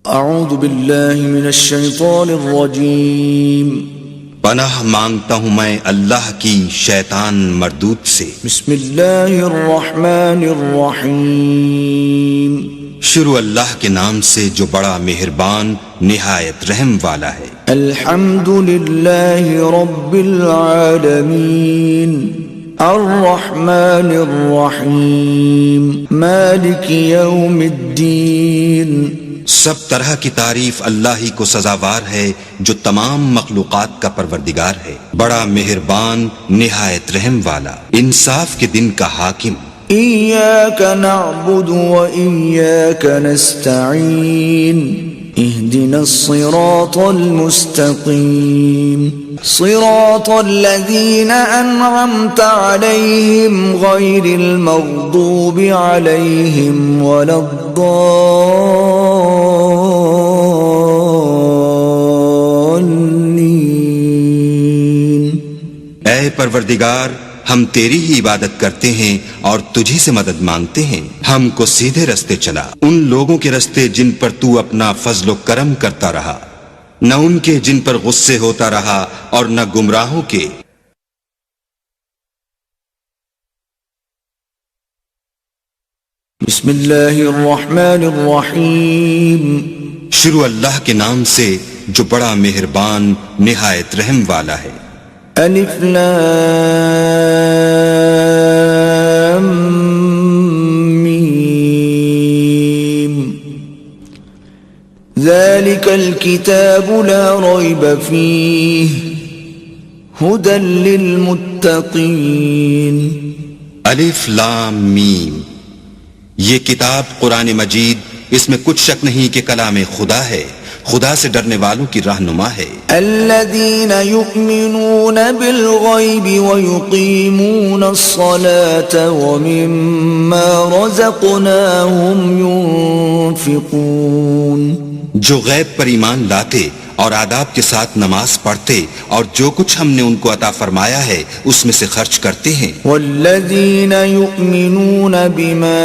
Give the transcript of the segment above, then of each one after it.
اعوذ باللہ من الشیطان الرجیم پناہ مانگتا ہوں میں اللہ کی شیطان مردود سے۔ بسم اللہ الرحمن الرحیم شروع اللہ کے نام سے جو بڑا مہربان نہایت رحم والا ہے۔ الحمد للہ رب العالمین الرحمن الرحیم مالک یوم الدین۔ سب طرح کی تعریف اللہ ہی کو سزاوار ہے جو تمام مخلوقات کا پروردگار ہے، بڑا مہربان نہایت رحم والا، انصاف کے دن کا حاکم۔ ایاک نعبد و ایاک نستعین اہدنا الصراط المستقیم صراط الذین انعمت علیہم غیر المغضوب علیہم ولا الضالین۔ اے پروردگار، ہم تیری ہی عبادت کرتے ہیں اور تجھی سے مدد مانگتے ہیں، ہم کو سیدھے رستے چلا، ان لوگوں کے رستے جن پر تو اپنا فضل و کرم کرتا رہا، نہ ان کے جن پر غصے ہوتا رہا اور نہ گمراہوں کے۔ بسم اللہ الرحمن الرحیم شروع اللہ کے نام سے جو بڑا مہربان نہایت رحم والا ہے۔ الف لام میم ذلك الكتاب لا ريب فيه هدى للمتقين۔ الف لام میم، یہ کتاب قرآن مجید، اس میں کچھ شک نہیں کہ کلام خدا ہے، خدا سے ڈرنے والوں کی رہنما ہے۔ الذين يؤمنون بالغيب ويقيمون الصلاة ومما رزقناهم ينفقون، جو غیب پر ایمان لاتے اور آداب کے ساتھ نماز پڑھتے اور جو کچھ ہم نے ان کو عطا فرمایا ہے اس میں سے خرچ کرتے ہیں۔ والذین یؤمنون بما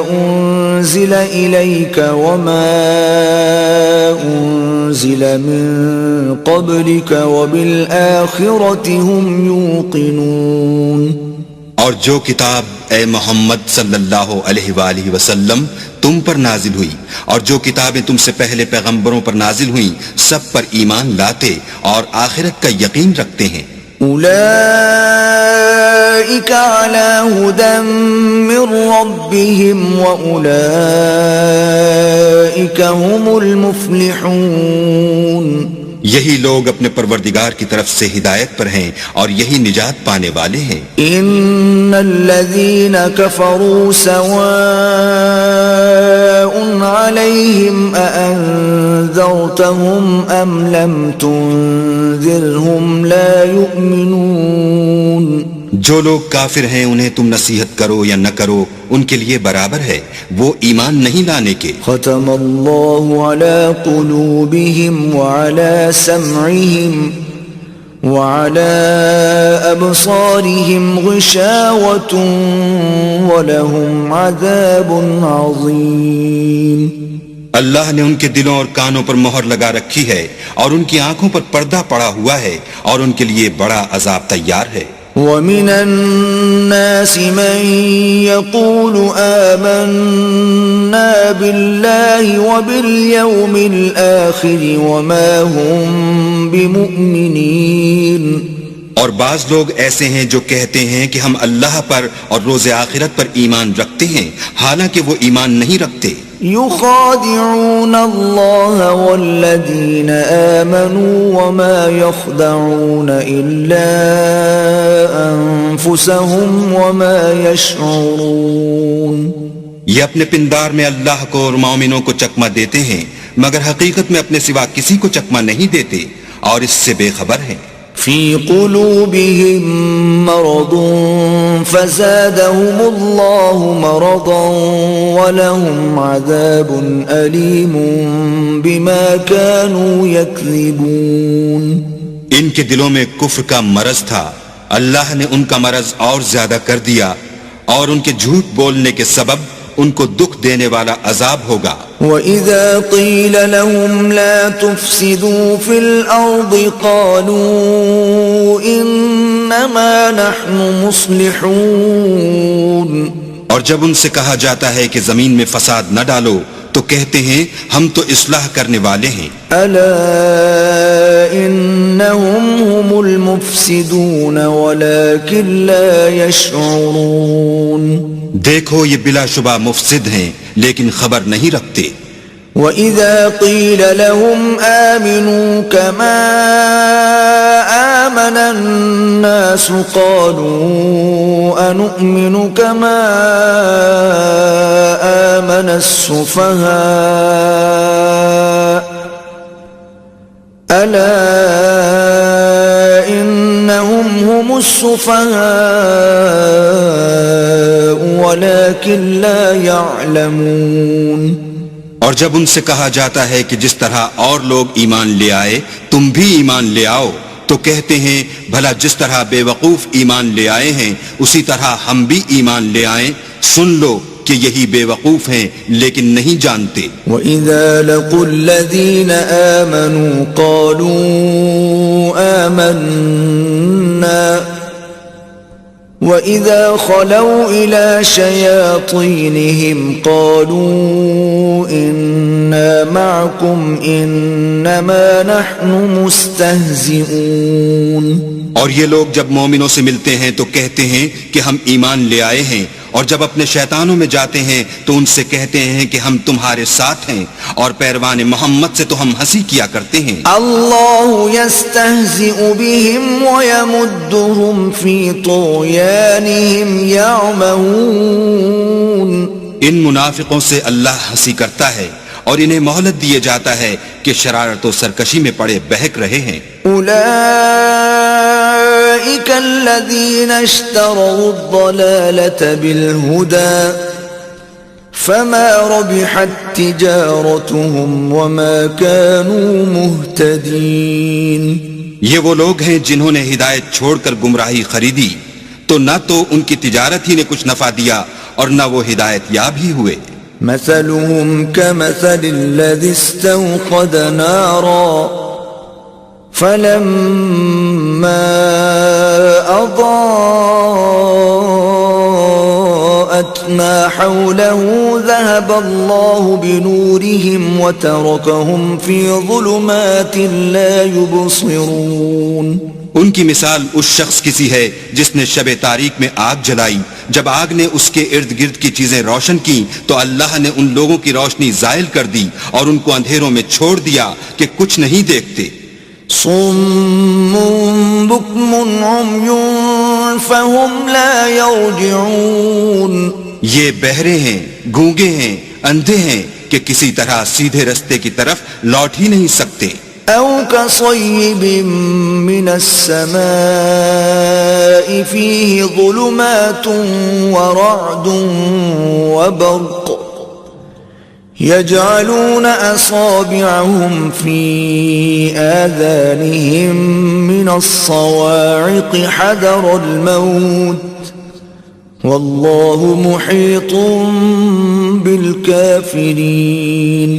انزل الیک وما انزل من قبلک وبالآخرة هم یوقنون، اور جو کتاب اے محمد صلی اللہ علیہ وآلہ وسلم تم پر نازل ہوئی اور جو کتابیں تم سے پہلے پیغمبروں پر نازل ہوئیں سب پر ایمان لاتے اور آخرت کا یقین رکھتے ہیں۔ اولئک علی ھدی من ربہم واولئک ھم المفلحون، یہی لوگ اپنے پروردگار کی طرف سے ہدایت پر ہیں اور یہی نجات پانے والے ہیں۔ ان الذین کفروا سواء علیہم اانذرتہم ام لم تنذرہم لا یؤمنون، جو لوگ کافر ہیں انہیں تم نصیحت کرو یا نہ کرو ان کے لیے برابر ہے، وہ ایمان نہیں لانے کے۔ ختم اللہ علی قلوبہم وعلی سمعہم وعلی ابصارہم غشاوۃ ولہم عذاب عظیم۔ اللہ نے ان کے دلوں اور کانوں پر مہر لگا رکھی ہے اور ان کی آنکھوں پر پردہ پڑا ہوا ہے اور ان کے لیے بڑا عذاب تیار ہے۔ وَمِنَ النَّاسِ مَن يَقُولُ آمَنَّا بِاللَّهِ وَبِالْيَوْمِ الْآخِرِ وَمَا هُمْ بِمُؤْمِنِينَ، اور بعض لوگ ایسے ہیں جو کہتے ہیں کہ ہم اللہ پر اور روز آخرت پر ایمان رکھتے ہیں حالانکہ وہ ایمان نہیں رکھتے۔ يخادعون الله والذين آمنوا وما يخدعون إلا أنفسهم وما يشعرون، یہ اپنے پندار میں اللہ کو اور مومنوں کو چکمہ دیتے ہیں مگر حقیقت میں اپنے سوا کسی کو چکمہ نہیں دیتے اور اس سے بے خبر ہیں۔ في قلوبهم مرض فزادهم الله مرضا ولهم عذاب أليم بما كانوا يكذبون، ان کے دلوں میں کفر کا مرض تھا، اللہ نے ان کا مرض اور زیادہ کر دیا اور ان کے جھوٹ بولنے کے سبب ان کو دکھ دینے والا عذاب ہوگا۔ وَإِذَا قِيلَ لَهُمْ لَا تُفْسِدُوا فِي الْأَرْضِ قَالُوا إِنَّمَا نَحْنُ مُصْلِحُونَ، اور جب ان سے کہا جاتا ہے کہ زمین میں فساد نہ ڈالو تو کہتے ہیں ہم تو اصلاح کرنے والے ہیں۔ أَلَا إِنَّهُمْ هُمُ الْمُفْسِدُونَ وَلَكِنْ لَا يَشْعُرُونَ، دیکھو یہ بلا شبہ مفسد ہیں لیکن خبر نہیں رکھتے۔ وَإِذَا قِيلَ لَهُمْ آمِنُوا كَمَا آمَنَ النَّاسُ قَالُوا أَنُؤْمِنُ كَمَا آمَنَ السُّفَهَاءُ أَلَا إِنَّهُمْ هُمُ السُّفَهَاءُ وَلَكِنْ لَا يَعْلَمُونَ، اور جب ان سے کہا جاتا ہے کہ جس طرح اور لوگ ایمان لے آئے تم بھی ایمان لے آؤ تو کہتے ہیں بھلا جس طرح بے وقوف ایمان لے آئے ہیں اسی طرح ہم بھی ایمان لے آئیں، سن لو کہ یہی بے وقوف ہیں لیکن نہیں جانتے۔ وَإِذَا لَقُوا الَّذِينَ آمَنُوا قَالُوا آمَنَّا وَإِذَا خَلَوْا إِلَى شَيَاطِينِهِمْ قَالُوا إِنَّا مَعَكُمْ إِنَّمَا نَحْنُ مُسْتَهْزِئُونَ، اور یہ لوگ جب مومنوں سے ملتے ہیں تو کہتے ہیں کہ ہم ایمان لے آئے ہیں، اور جب اپنے شیطانوں میں جاتے ہیں تو ان سے کہتے ہیں کہ ہم تمہارے ساتھ ہیں، اور پیروان محمد سے تو ہم ہنسی کیا کرتے ہیں۔ اللہ یستہزئ بہم ویمدہم فی طغیانہم یعمہون، ان منافقوں سے اللہ ہنسی کرتا ہے اور انہیں مہلت دیے جاتا ہے کہ شرارت و سرکشی میں پڑے بہک رہے ہیں۔ اولئک الذین اشتروا الضلالة بالہدى فما ربحت تجارتهم وما كانوا مہتدین، یہ وہ لوگ ہیں جنہوں نے ہدایت چھوڑ کر گمراہی خریدی تو نہ تو ان کی تجارت ہی نے کچھ نفع دیا اور نہ وہ ہدایت یاب ہی ہوئے۔ مثلهم كمثل الذي استوقد نارا فلما أضاءت ما حوله ذهب الله بنورهم وتركهم في ظلمات لا يبصرون، ان کی مثال اس شخص کی سی ہے جس نے شب تاریک میں آگ جلائی، جب آگ نے اس کے ارد گرد کی چیزیں روشن کی تو اللہ نے ان لوگوں کی روشنی زائل کر دی اور ان کو اندھیروں میں چھوڑ دیا کہ کچھ نہیں دیکھتے۔ صم بكم عمي فهم لا يرجعون، یہ بہرے ہیں، گونگے ہیں، اندھے ہیں کہ کسی طرح سیدھے رستے کی طرف لوٹ ہی نہیں سکتے۔ أو كصيب من السماء فيه ظلمات ورعد وبرق يجعلون أصابعهم في آذانهم من الصواعق حذر الموت والله محيط بالكافرين،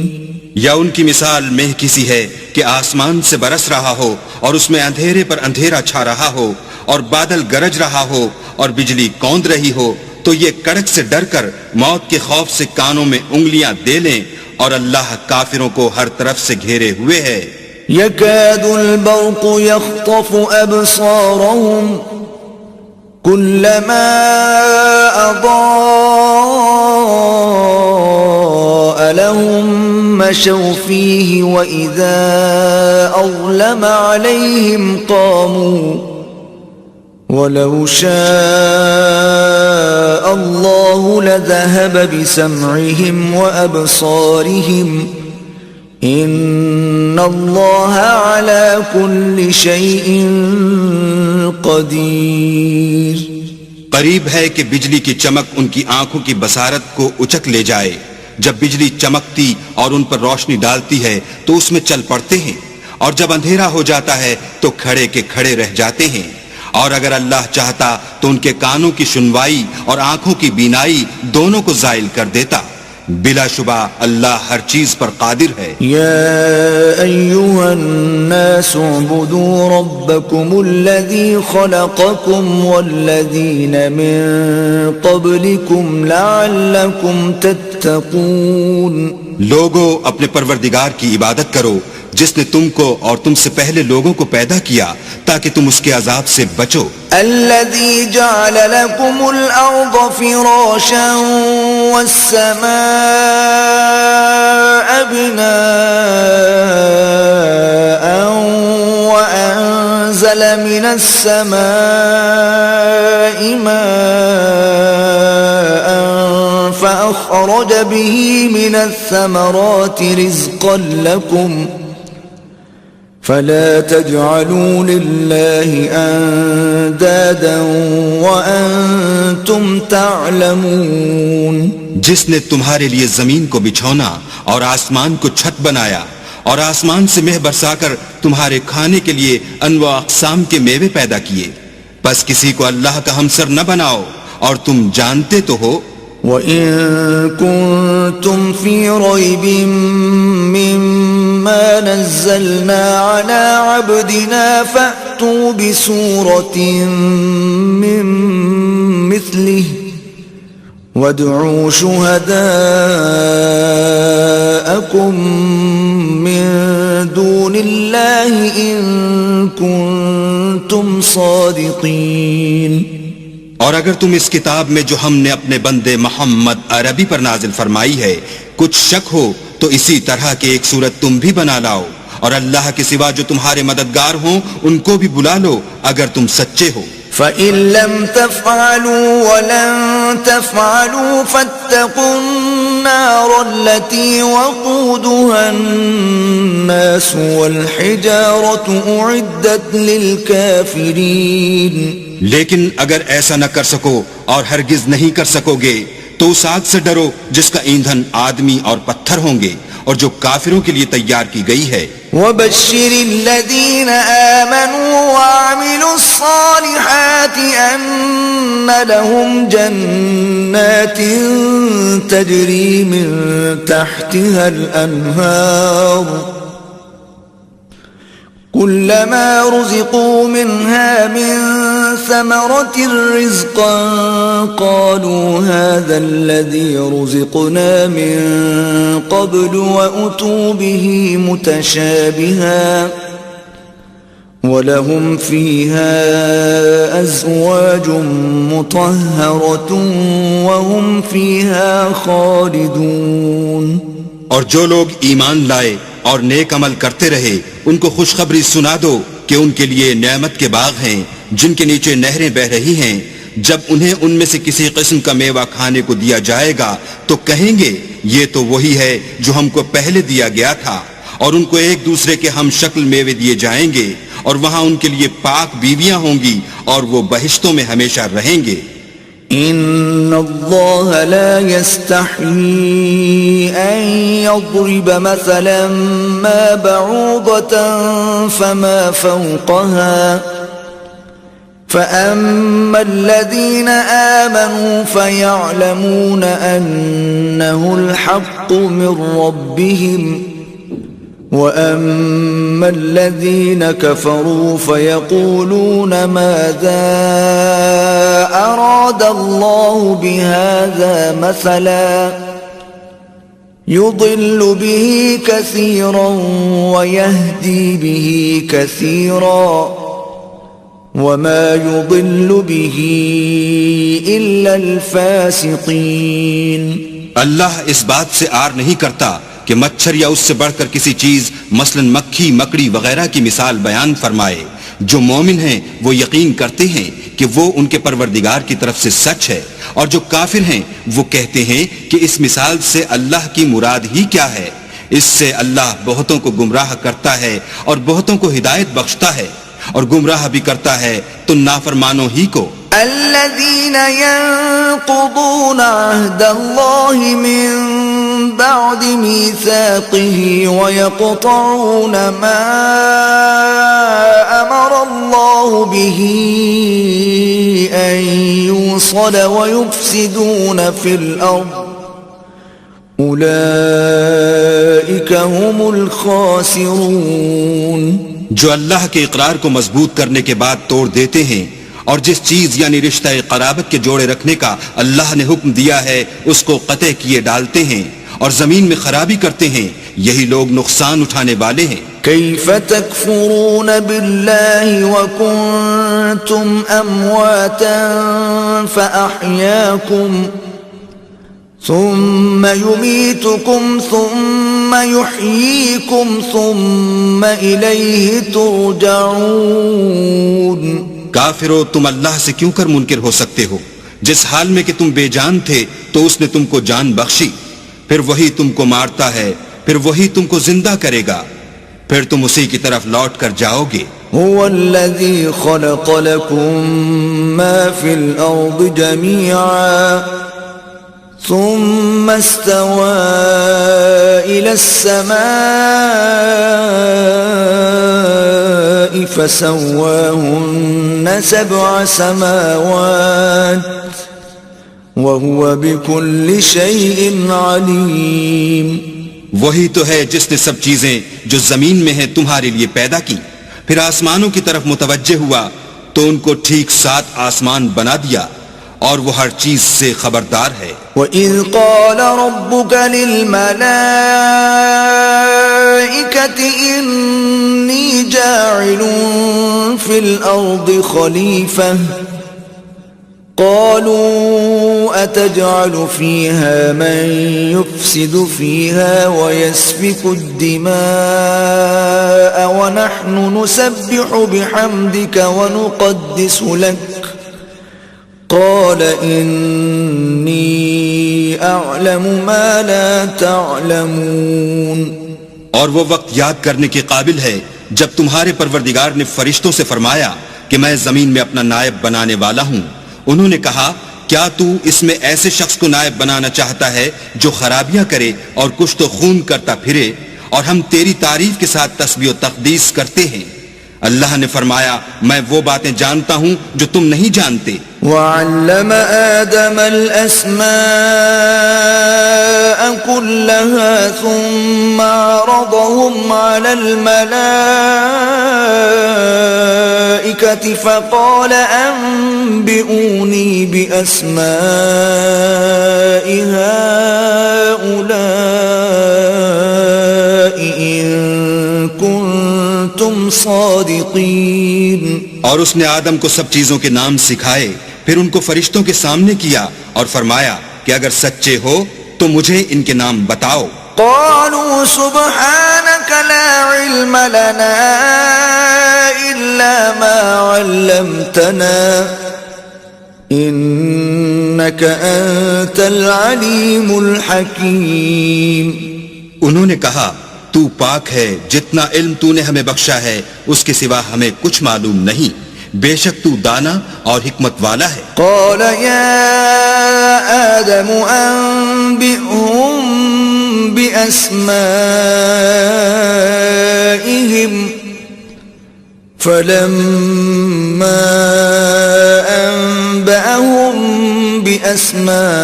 یا ان کی مثال مہ کسی ہے کہ آسمان سے برس رہا ہو اور اس میں اندھیرے پر اندھیرا چھا رہا ہو اور بادل گرج رہا ہو اور بجلی کوند رہی ہو تو یہ کڑک سے ڈر کر موت کے خوف سے کانوں میں انگلیاں دے لیں، اور اللہ کافروں کو ہر طرف سے گھیرے ہوئے ہے۔ يكاد البرق يخطف أبصارهم كلما أضاء لهم مشوا فيه وإذا أظلم عليهم قاموا ولو شاء الله لذهب بسمعهم وأبصارهم إن الله على كل شيء قدير، قریب ہے کہ بجلی کی چمک ان کی آنکھوں کی بصارت کو اچک لے جائے، جب بجلی چمکتی اور ان پر روشنی ڈالتی ہے تو اس میں چل پڑتے ہیں، اور جب اندھیرا ہو جاتا ہے تو کھڑے کے کھڑے رہ جاتے ہیں۔ اور اگر اللہ چاہتا تو ان کے کانوں کی سنوائی اور آنکھوں کی بینائی دونوں کو زائل کر دیتا. بلا شبہ اللہ ہر چیز پر قادر ہے. يا أيها الناس اعبدوا ربكم الذي خلقكم والذين من قبلكم لعلكم تتقون. لوگو اپنے پروردگار کی عبادت کرو جس نے تم کو اور تم سے پہلے لوگوں کو پیدا کیا تاکہ تم اس کے عذاب سے بچو. الذي جعل لكم الأرض فراشا والسماء بناء وأنزل من السماء ماء فأخرج به من الثمرات رزقا لكم فلا تجعلوا لله اندادا وانتم تعلمون. جس نے تمہارے لیے زمین کو بچھونا اور آسمان کو چھت بنایا اور آسمان سے مہ برسا کر تمہارے کھانے کے لیے انواع اقسام کے میوے پیدا کیے، پس کسی کو اللہ کا ہمسر نہ بناؤ اور تم جانتے تو ہو. وَإِن كُنتُمْ فِي رَيْبٍ مِّمَّا نَزَّلْنَا عَلَىٰ عَبْدِنَا فَأْتُوا بِسُورَةٍ مِّن مِّثْلِهِ وَادْعُوا شُهَدَاءَكُم مِّن دُونِ اللَّهِ إِن كُنتُمْ صَادِقِينَ. اور اگر تم اس کتاب میں جو ہم نے اپنے بندے محمد عربی پر نازل فرمائی ہے کچھ شک ہو تو اسی طرح کی ایک صورت تم بھی بنا لاؤ اور اللہ کے سوا جو تمہارے مددگار ہوں ان کو بھی بلا لو اگر تم سچے ہو. فَإِن لَّمْ تَفْعَلُوا وَلَن تَفْعَلُوا فَاتَّقُوا النَّارَ الَّتِي وَقُودُهَا النَّاسُ وَالْحِجَارَةُ أُعِدَّتْ لِلْكَافِرِينَ. لیکن اگر ایسا نہ کر سکو اور ہرگز نہیں کر سکو گے تو اس آگ سے ڈرو جس کا ایندھن آدمی اور پتھر ہوں گے اور جو کافروں کے لیے تیار کی گئی ہے. وَبَشِّرِ الَّذِينَ آمَنُوا وَعَمِلُوا الصَّالِحَاتِ أَنَّ لَهُمْ جَنَّاتٍ تَجْرِي مِن تَحْتِهَا الْأَنْهَارُ كُلَّمَا رُزِقُوا مِنْهَا مِن ثَمَرَةٍ رِزْقًا قَالُوا هَذَا الَّذِي رُزِقْنَا مِن قَبْلُ وَأُتُوا بِهِ مُتَشَابِهًا وَلَهُمْ فِيهَا أَزْوَاجٌ مُطَهَّرَةٌ وَهُمْ فِيهَا خَالِدُونَ. اور جو لوگ ایمان لائے اور نیک عمل کرتے رہے ان کو خوشخبری سنا دو کہ ان کے لیے نعمت کے باغ ہیں جن کے نیچے نہریں بہ رہی ہیں. جب انہیں ان میں سے کسی قسم کا میوہ کھانے کو دیا جائے گا تو کہیں گے یہ تو وہی ہے جو ہم کو پہلے دیا گیا تھا، اور ان کو ایک دوسرے کے ہم شکل میوے دیے جائیں گے اور وہاں ان کے لیے پاک بیویاں ہوں گی اور وہ بہشتوں میں ہمیشہ رہیں گے. ان اللہ لا يستحيي ان يضرب مثلا ما بعوضة فما فوقها فأما الذين آمنوا فيعلمون أنه الحق من ربهم وَأَمَّا الَّذِينَ كَفَرُوا فَيَقُولُونَ مَاذَا أَرَادَ اللَّهُ بِهَذَا مَثَلًا يُضِلُّ بِهِ كَثِيرًا وَيَهْدِي بِهِ كَثِيرًا وَمَا يُضِلُّ بِهِ إِلَّا الْفَاسِقِينَ. اللہ اس بات سے آر نہیں کرتا کہ مچھر یا اس سے بڑھ کر کسی چیز مثلا مکھی مکڑی وغیرہ کی مثال بیان فرمائے. جو مومن ہیں وہ یقین کرتے ہیں کہ وہ ان کے پروردگار کی طرف سے سچ ہے، اور جو کافر ہیں وہ کہتے ہیں کہ اس مثال سے اللہ کی مراد ہی کیا ہے. اس سے اللہ بہتوں کو گمراہ کرتا ہے اور بہتوں کو ہدایت بخشتا ہے، اور گمراہ بھی کرتا ہے تو نافرمانوں ہی کو. الذين ينقضون عهد الله من بعد ميثاقه ويقطعون ما أمر الله به أن يوصل ويفسدون في الأرض أولئك هم الخاسرون. جو اللہ کے اقرار کو مضبوط کرنے کے بعد توڑ دیتے ہیں اور جس چیز یعنی رشتہ قرابت کے جوڑے رکھنے کا اللہ نے حکم دیا ہے اس کو قطع کیے ڈالتے ہیں اور زمین میں خرابی کرتے ہیں، یہی لوگ نقصان اٹھانے والے ہیں. كيف تكفرون بالله وكنتم أمواتا فأحياكم ثم يميتكم ثم يحييكم ثم إليه ترجعون. کافرو، تم اللہ سے کیوں کر منکر ہو سکتے ہو؟ جس حال میں کہ تم بے جان تھے تو اس نے تم کو جان بخشی، پھر وہی تم کو مارتا ہے، پھر وہی تم کو زندہ کرے گا، پھر تم اسی کی طرف لوٹ کر جاؤ گے. هو الذي خلق لكم ما في الأرض جميعا ثم استوى إلى السماء فسواهن 7 سماوات وهو بكل شيء عليم. وہی تو ہے جس نے سب چیزیں جو زمین میں ہیں تمہارے لیے پیدا کی، پھر آسمانوں کی طرف متوجہ ہوا تو ان کو ٹھیک 7 آسمان بنا دیا، اور وہ ہر چیز سے خبردار ہے. وَإِذْ قَالَ رَبُّكَ لِلْمَلَائِكَةِ إِنِّي جَاعِلٌ فِي الْأَرْضِ خَلِيفَةً قالوا أتجعل فيها من يفسد فيها ويسفك الدماء ونحن نسبح بحمدك ونقدس لك قال إني أعلم ما لا تعلمون. اور وہ وقت یاد کرنے کے قابل ہے جب تمہارے پروردگار نے فرشتوں سے فرمایا کہ میں زمین میں اپنا نائب بنانے والا ہوں. انہوں نے کہا کیا تو اس میں ایسے شخص کو نائب بنانا چاہتا ہے جو خرابیاں کرے اور کچھ تو خون کرتا پھرے، اور ہم تیری تعریف کے ساتھ تسبیح و تقدیس کرتے ہیں. اللہ نے فرمایا میں وہ باتیں جانتا ہوں جو تم نہیں جانتے. وَعَلَّمَ آدَمَ الْأَسْمَاءَ كُلَّهَا ثُمَّ عَرَضَهُمْ عَلَى الْمَلَائِكَةِ فَقَالَ أَنبِئُونِي بِأَسْمَاءِ هَؤُلَاءِ إِن كُنتُمْ صَادِقِينَ. اور اس نے آدم کو سب چیزوں کے نام سکھائے، پھر ان کو فرشتوں کے سامنے کیا اور فرمایا کہ اگر سچے ہو تو مجھے ان کے نام بتاؤ. قالوا سبحانك لا علم لنا إلا ما علمتنا إنك أنت العليم الحكيم. انہوں نے کہا تو پاک ہے، جتنا علم تو نے ہمیں بخشا ہے اس کے سوا ہمیں کچھ معلوم نہیں، بے شک تو دانا اور حکمت والا ہے. قال يا آدم أنبئهم بأسمائهم فلما أنبأهم بأسمائهم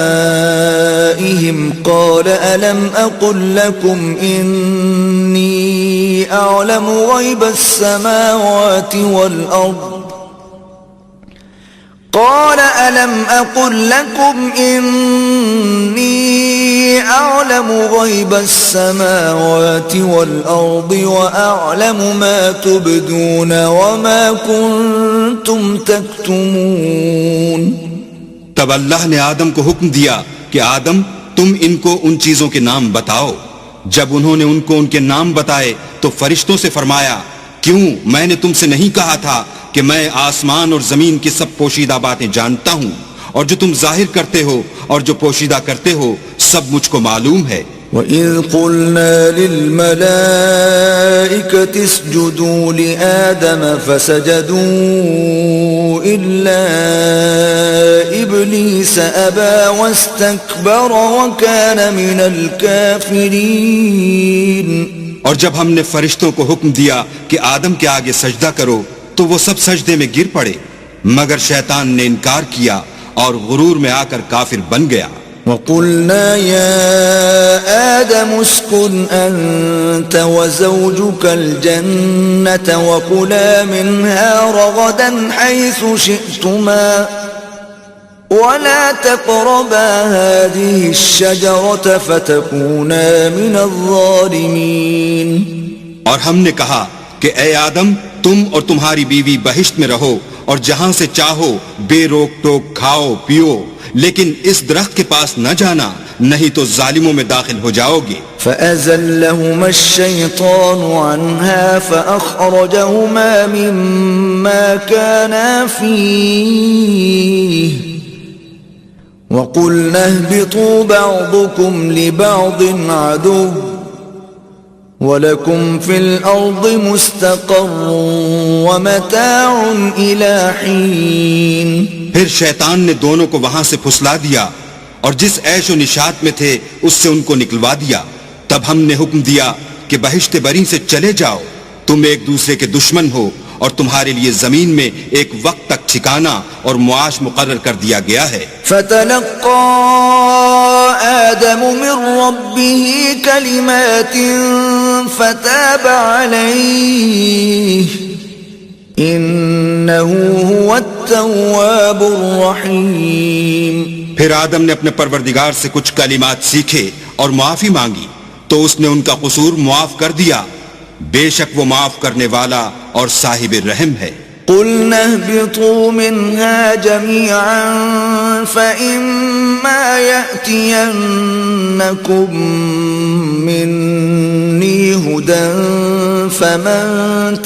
قال ألم أقل لكم إني أعلم غيب السماوات والأرض قال ألم أقل لكم إني أعلم غيب السماوات والأرض وأعلم ما تبدون وما كنتم تكتمون. تب اللہ نے آدم کو حکم دیا کہ آدم تم ان کو ان چیزوں کے نام بتاؤ. جب انہوں نے ان کو ان کے نام بتائے تو فرشتوں سے فرمایا کیوں میں نے تم سے نہیں کہا تھا کہ میں آسمان اور زمین کی سب پوشیدہ باتیں جانتا ہوں، اور جو تم ظاہر کرتے ہو اور جو پوشیدہ کرتے ہو سب مجھ کو معلوم ہے. وَإِذْ قُلْنَا لِلْمَلَائِكَةِ اسْجُدُوا لِآدَمَ فَسَجَدُوا إِلَّا إِبْلِيسَ أَبَى وَاسْتَكْبَرَ وَكَانَ مِنَ الْكَافِرِينَ. اور جب ہم نے فرشتوں کو حکم دیا کہ آدم کے آگے سجدہ کرو تو وہ سب سجدے میں گر پڑے مگر شیطان نے انکار کیا اور غرور میں آ کر کافر بن گیا. وَقُلْنَا يَا آدَمُ اسْكُنْ أَنْتَ وَزَوْجُكَ الْجَنَّةَ وَكُلَا مِنْهَا رَغَدًا حَيْثُ شِئْتُمَا وَلَا تَقْرَبَا هَذِهِ الشَّجَرَةَ فَتَكُونَا مِنَ الظَّالِمِينَ. اور ہم نے کہا کہ اے آدم تم اور تمہاری بیوی بہشت میں رہو اور جہاں سے چاہو بے روک ٹوک کھاؤ پیو لیکن اس درخت کے پاس نہ جانا نہیں تو ظالموں میں داخل ہو جاؤ گے. فَأَزَلَّهُمَا الشَّيْطَانُ عَنْهَا فَأَخْرَجَهُمَا مِمَّا كَانَا فِيهِ وَقُلْنَا اهْبِطُوا بَعْضُكُمْ لِبَعْضٍ عَدُوٌّ وَلَكُمْ فِي الْأَرْضِ مُسْتَقَرٌّ وَمَتَاعٌ إِلَى حِينٍ. پھر شیطان نے دونوں کو وہاں سے پھسلا دیا اور جس عیش و نشاط میں تھے اس سے ان کو نکلوا دیا. تب ہم نے حکم دیا کہ بہشت بری سے چلے جاؤ تم ایک دوسرے کے دشمن ہو اور تمہارے لیے زمین میں ایک وقت تک ٹھکانہ اور معاش مقرر کر دیا گیا ہے. فَتَلَقَّى آدَمُ مِن رَّبِّهِ كَلِمَاتٍ فَتَابَ عَلَيْهِ إِنَّهُ هُوَ التَّوَّابُ الرَّحِيمُ. پھر آدم نے اپنے پروردگار سے کچھ کلمات سیکھے اور معافی مانگی تو اس نے ان کا قصور معاف کر دیا. بے شک وہ معاف کرنے والا اور صاحب رحم ہے. قُلْنَا اهْبِطُوا مِنْهَا جَمِيعًا فَإِمَّا يَأْتِيَنَّكُمْ مِنِّي هُدًى فَمَنْ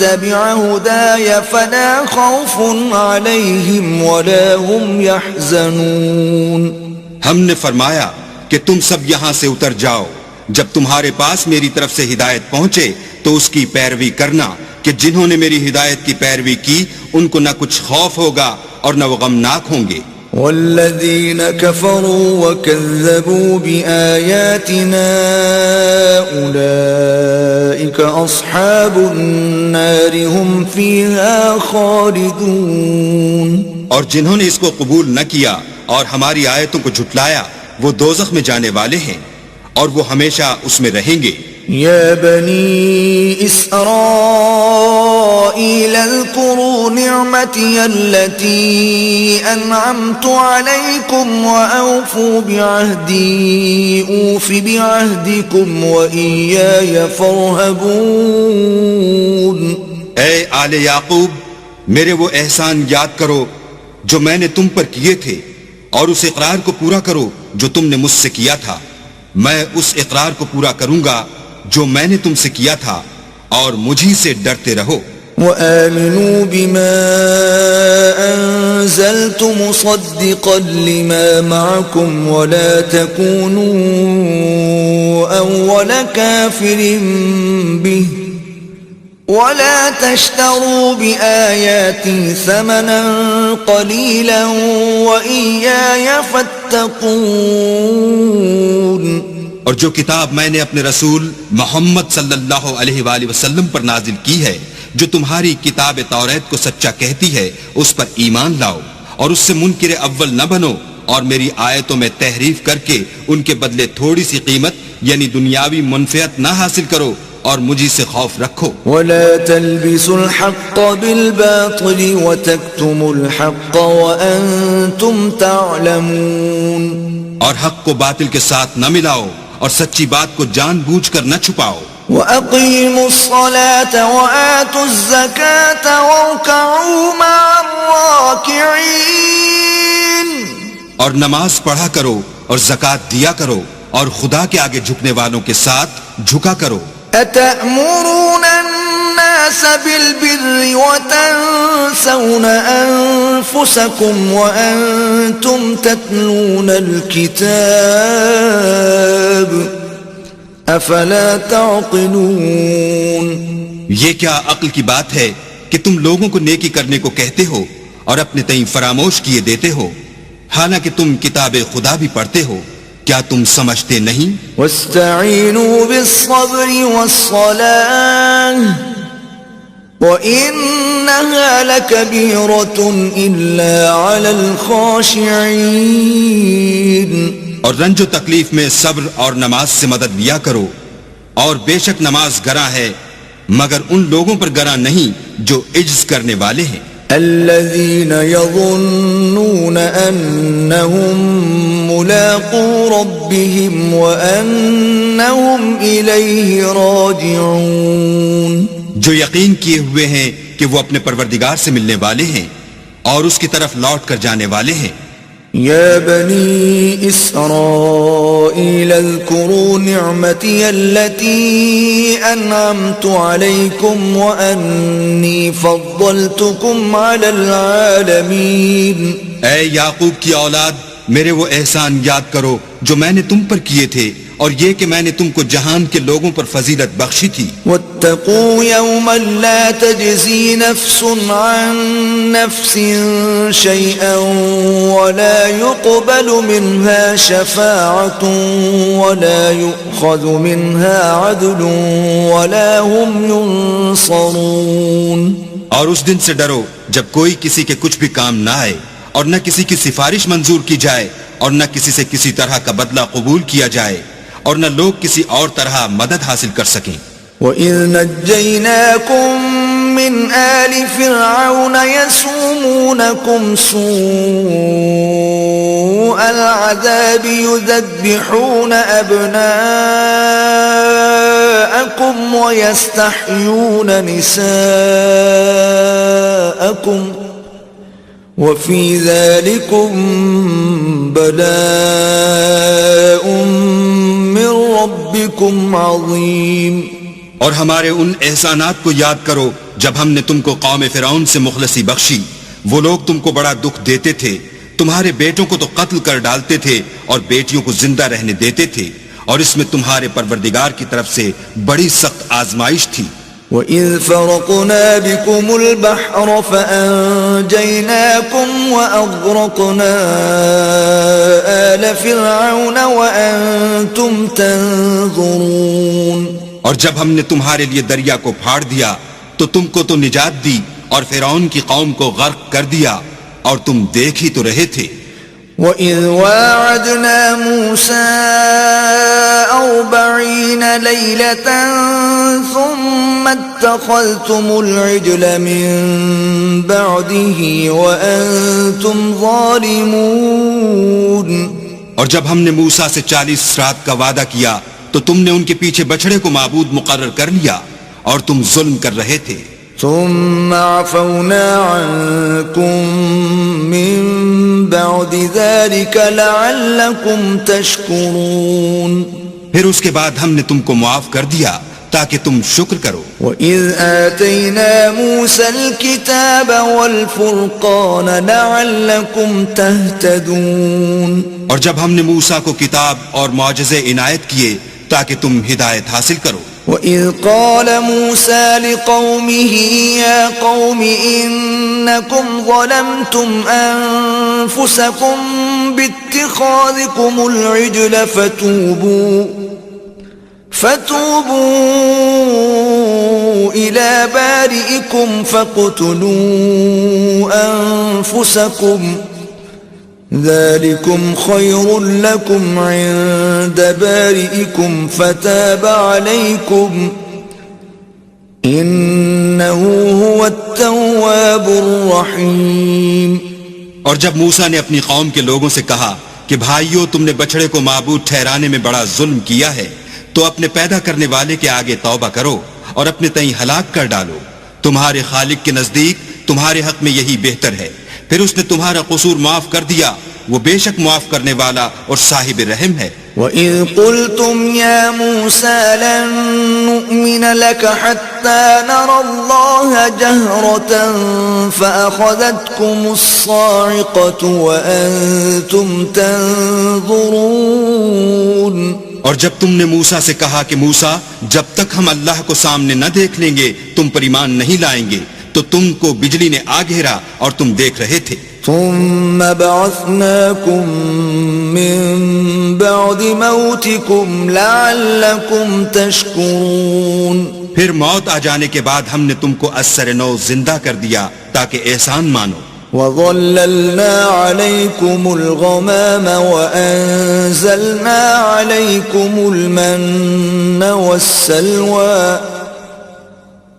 تَبِعَ هُدَايَ فَلَا خَوْفٌ عَلَيْهِمْ وَلَا هُمْ يَحْزَنُونَ. ہم نے فرمایا کہ تم سب یہاں سے اتر جاؤ جب تمہارے پاس میری طرف سے ہدایت پہنچے تو اس کی پیروی کرنا کہ جنہوں نے میری ہدایت کی پیروی کی ان کو نہ کچھ خوف ہوگا اور نہ وہ غمناک ہوں گے. والذین کفروا وکذبوا بآیاتنا اولئک اصحاب النار هم فیہا خالدون. اور جنہوں نے اس کو قبول نہ کیا اور ہماری آیتوں کو جھٹلایا وہ دوزخ میں جانے والے ہیں اور وہ ہمیشہ اس میں رہیں گے. یا بنی اسرائیل اذکروا نعمتی التي انعمت علیکم واوفوا بعہدی اوف بعہدکم وإیای فارہبون. اے آل یعقوب میرے وہ احسان یاد کرو جو میں نے تم پر کیے تھے اور اس اقرار کو پورا کرو جو تم نے مجھ سے کیا تھا. میں اس اقرار کو پورا کروں گا جو میں نے تم سے کیا تھا اور مجھی سے ڈرتے رہو. وآمنوا بما أنزلت مصدقا لما معكم ولا تكونوا أول كافر به ولا تشتروا بآياتي ثمنا قليلا وإياي فاتقون. اور جو کتاب میں نے اپنے رسول محمد صلی اللہ علیہ وآلہ وسلم پر نازل کی ہے جو تمہاری کتاب توریت کو سچا کہتی ہے اس پر ایمان لاؤ اور اس سے منکر اول نہ بنو اور میری آیتوں میں تحریف کر کے ان کے بدلے تھوڑی سی قیمت یعنی دنیاوی منفعت نہ حاصل کرو اور مجھی سے خوف رکھو. ولا تلبسوا الحق بالباطل وتكتموا الحق وانتم تعلمون. اور حق کو باطل کے ساتھ نہ ملاؤ اور سچی بات کو جان بوجھ کر نہ چھپاؤ. وَأَقِيمُوا الصَّلَاةَ وَآتُوا الزَّكَاةَ وَارْكَعُوا مَعَ الرَّاكِعِينَ. اور نماز پڑھا کرو اور زکوٰۃ دیا کرو اور خدا کے آگے جھکنے والوں کے ساتھ جھکا کرو. أَتَأْمُرُونَ النَّاسَ بِالْبِرِّ وَتَنْسَوْنَ أَنفُسَكُمْ وَأَنْتُمْ تَتْلُونَ الْكِتَابَ أَفَلَا تَعْقِلُونَ. یہ کیا عقل کی بات ہے کہ تم لوگوں کو نیکی کرنے کو کہتے ہو اور اپنے تئیں فراموش کیے دیتے ہو حالانکہ تم کتاب خدا بھی پڑھتے ہو. کیا تم سمجھتے نہیں؟ وَاسْتَعِينُوا بِالصَّبْرِ وَالصَّلَاةِ وَإِنَّهَا لَكَبِيرَةٌ إِلَّا عَلَى الْخَاشِعِينَ اور رنج و تکلیف میں صبر اور نماز سے مدد لیا کرو، اور بے شک نماز گراں ہے مگر ان لوگوں پر گراں نہیں جو عجز کرنے والے ہیں، الذين يظنون أنهم ملاقو ربهم وأنهم إليه راجعون، جو یقین کیے ہوئے ہیں کہ وہ اپنے پروردگار سے ملنے والے ہیں اور اس کی طرف لوٹ کر جانے والے ہیں۔ يا بني إسرائيل اذكروا نعمتي التي أنعمت عليكم وأني فضلتكم على العالمين۔ اے یعقوب کی اولاد، میرے وہ احسان یاد کرو جو میں نے تم پر کیے تھے، اور یہ کہ میں نے تم کو جہان کے لوگوں پر فضیلت بخشی تھی۔ واتقوا يوما لا تجزي نفس عن نفس شيئا ولا يقبل منها شفاعة ولا يؤخذ منها عدل ولا هم ينصرون۔ اور اس دن سے ڈرو جب کوئی کسی کے کچھ بھی کام نہ آئے، اور نہ کسی کی سفارش منظور کی جائے، اور نہ کسی سے کسی طرح کا بدلہ قبول کیا جائے، اور نہ لوگ کسی اور طرح مدد حاصل کر سکیں۔ وَإِذْ نَجَّيْنَاكُمْ مِنْ آلِ فِرْعَوْنَ يَسُومُونَكُمْ سُوءَ الْعَذَابِ يُذَبِّحُونَ أَبْنَاءَكُمْ وَيَسْتَحْيُونَ نِسَاءَكُمْ وَفِي ذَلِكُمْ بَلَاءٌ مِّن رَبِّكُمْ عَظِيمٌ۔ اور ہمارے ان احسانات کو یاد کرو جب ہم نے تم کو قوم فرعون سے مخلصی بخشی، وہ لوگ تم کو بڑا دکھ دیتے تھے، تمہارے بیٹوں کو تو قتل کر ڈالتے تھے اور بیٹیوں کو زندہ رہنے دیتے تھے، اور اس میں تمہارے پروردگار کی طرف سے بڑی سخت آزمائش تھی۔ وَإِذْ فَرَقْنَا بِكُمُ الْبَحْرَ فَأَنْجَيْنَاكُمْ وَأَغْرَقْنَا آلَ فِرْعَوْنَ وَأَنْتُمْ تَنْظُرُونَ۔ اور جب ہم نے تمہارے لیے دریا کو پھاڑ دیا تو تم کو تو نجات دی، اور فرعون کی قوم کو غرق کر دیا اور تم دیکھ ہی تو رہے تھے۔ وَإِذْ وَاعَدْنَا مُوسَىٰ 40 لَيْلَةً ثُمَّ اتَّخَذْتُمُ الْعِجْلَ مِن بَعْدِهِ وَأَنْتُمْ ظَالِمُونَ۔ اور جب ہم نے موسیٰ سے 40 رات کا وعدہ کیا تو تم نے ان کے پیچھے بچھڑے کو معبود مقرر کر لیا اور تم ظلم کر رہے تھے۔ ثم عفونا عنكم من بعد ذلك لعلكم تشكرون۔ پھر اس کے بعد ہم نے تم کو معاف کر دیا تاکہ تم شکر کرو۔ وَإِذْ آتَيْنَا مُوسَى الْكِتَابَ وَالْفُرْقَانَ لَعَلَّكُمْ تَهْتَدُونَ۔ اور جب ہم نے موسیٰ کو کتاب اور معجزے عنایت کیے تاکہ تم ہدایت حاصل کرو۔ وَإِذْ قَالَ مُوسَى لِقَوْمِهِ يَا قَوْمِ إِنَّكُمْ ظَلَمْتُمْ أَنفُسَكُمْ بِاتِّخَاذِكُمُ الْعِجْلَ فَتُوبُوا إِلَى بَارِئِكُمْ فَاقْتُلُوا أَنفُسَكُمْ ذَلِكُمْ خَيْرٌ لَكُمْ عِندَ بَارِئِكُمْ فَتَابَ عَلَيْكُمْ إِنَّهُ هُوَ التَّوَّابُ الرَّحِيمُ۔ اور جب موسیٰ نے اپنی قوم کے لوگوں سے کہا کہ بھائیو، تم نے بچھڑے کو معبود ٹھہرانے میں بڑا ظلم کیا ہے، تو اپنے پیدا کرنے والے کے آگے توبہ کرو اور اپنے تئیں ہلاک کر ڈالو، تمہارے خالق کے نزدیک تمہارے حق میں یہی بہتر ہے۔ پھر اس نے تمہارا قصور معاف کر دیا، وہ بے شک معاف کرنے والا اور صاحب رحم ہے۔ وَإِذْ قُلْتُمْ يَا مُوسَى لَن نُّؤْمِنَ لَكَ حَتَّى نَرَى اللَّهَ جَهْرَةً فَأَخَذَتْكُمُ الصَّاعِقَةُ وَأَنْتُمْ تَنْظُرُونَ۔ اور جب تم نے موسیٰ سے کہا کہ موسیٰ، جب تک ہم اللہ کو سامنے نہ دیکھ لیں گے تم پر ایمان نہیں لائیں گے، تو تم کو بجلی نے آ گھیرا اور تم دیکھ رہے تھے۔ ثم بعثناكم من بعد موتكم لعلكم تشكرون۔ پھر موت آ جانے کے بعد ہم نے تم کو اثر نو زندہ کر دیا تاکہ احسان مانو. وَظَلَّلْنَا عَلَيْكُمُ الْغَمَامَ وَأَنزَلْنَا عَلَيْكُمُ الْمَنَّ وَالسَّلْوَىٰ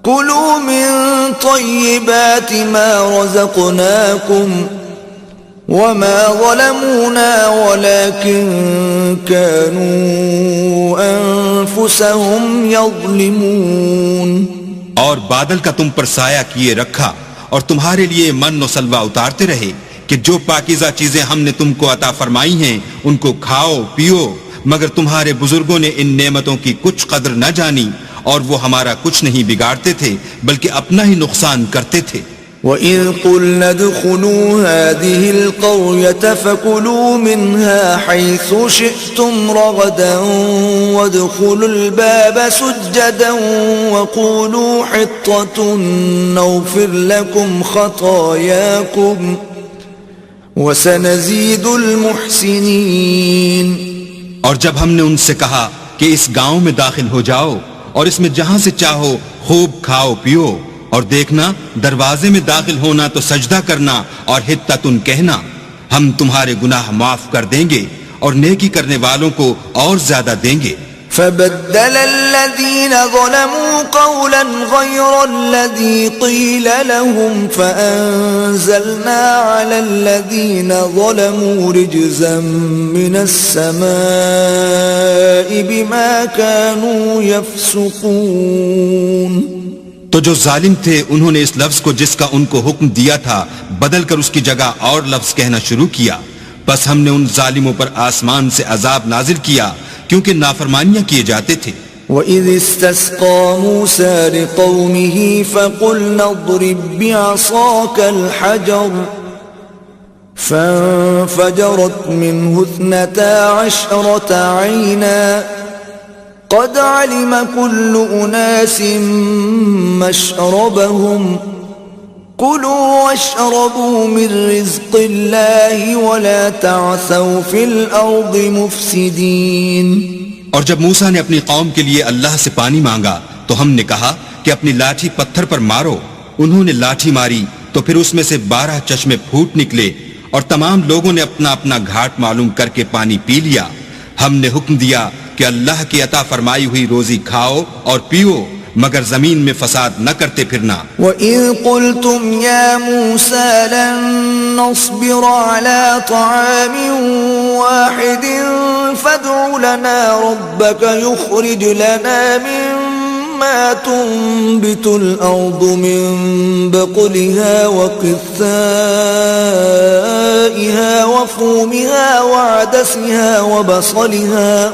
كُلُوا مِن طَيِّبَاتِ مَا رَزَقْنَاكُمْ وَمَا ظَلَمُونَا وَلَكِن كَانُوا أَنفُسَهُمْ يَظْلِمُونَ. اور بادل کا تم پر سایہ کیے رکھا اور تمہارے لیے من و سلوہ اتارتے رہے کہ جو پاکیزہ چیزیں ہم نے تم کو عطا فرمائی ہیں ان کو کھاؤ پیو، مگر تمہارے بزرگوں نے ان نعمتوں کی کچھ قدر نہ جانی اور وہ ہمارا کچھ نہیں بگاڑتے تھے بلکہ اپنا ہی نقصان کرتے تھے. وَإِذْ قُلْنَا ادْخُلُوا هَٰذِهِ الْقَرْيَةَ فَكُلُوا مِنْهَا حَيْثُ شِئْتُمْ رَغَدًا وَادْخُلُوا الْبَابَ سُجَّدًا وَقُولُوا حِطَّةٌ نَغْفِرْ لَكُمْ خَطَايَاكُمْ وَسَنَزِيدُ الْمُحْسِنِينَ. اور جب ہم نے ان سے کہا کہ اس گاؤں میں داخل ہو جاؤ اور اس میں جہاں سے چاہو خوب کھاؤ پیو، اور دیکھنا دروازے میں داخل ہونا تو سجدہ کرنا اور حطتن کہنا، ہم تمہارے گناہ معاف کر دیں گے اور نیکی کرنے والوں کو اور زیادہ دیں گے. فَبَدَّلَ الَّذِينَ ظَلَمُوا قَوْلًا غَيْرَ الَّذِي قِيلَ لَهُمْ فَأَنزَلْنَا عَلَى الَّذِينَ ظَلَمُوا رِجْزًا مِّنَ السَّمَاءِ بِمَا كَانُوا يَفْسُقُونَ. تو جو ظالم تھے انہوں نے اس لفظ کو جس کا ان کو حکم دیا تھا بدل کر اس کی جگہ اور لفظ کہنا شروع کیا، بس ہم نے ان ظالموں پر آسمان سے عذاب نازل کیا کیونکہ نافرمانیاں کیے جاتے تھے. وَإِذِ اسْتَسْقَىٰ مُوسَىٰ لِقَوْمِهِ فَقُلْنَا اضْرِب بِّعَصَاكَ الْحَجَرَ فَانفَجَرَتْ مِنْهُ 12 عَيْنًا قد علم كل أناس مشربهم كلوا واشربوا من رزق الله ولا تعثوا في الأرض مفسدين. اور جب موسیٰ نے اپنی قوم کے لیے اللہ سے پانی مانگا تو ہم نے کہا کہ اپنی لاٹھی پتھر پر مارو. انہوں نے لاٹھی ماری تو پھر اس میں سے 12 چشمے پھوٹ نکلے اور تمام لوگوں نے اپنا اپنا گھاٹ معلوم کر کے پانی پی لیا. ہم نے حکم دیا کہ اللہ کی عطا فرمائی ہوئی روزی کھاؤ اور پیو مگر زمین میں فساد نہ کرتے پھرنا. وَإِذْ قُلْتُمْ يَا مُوسَىٰ لَن نَّصْبِرَ عَلَىٰ طَعَامٍ وَاحِدٍ فَادْعُ لَنَا رَبَّكَ يُخْرِجْ لَنَا مِمَّا تُنبِتُ الْأَرْضُ مِن بَقْلِهَا وَقِثَّائِهَا وَفُومِهَا وَعَدَسِهَا وَبَصَلِهَا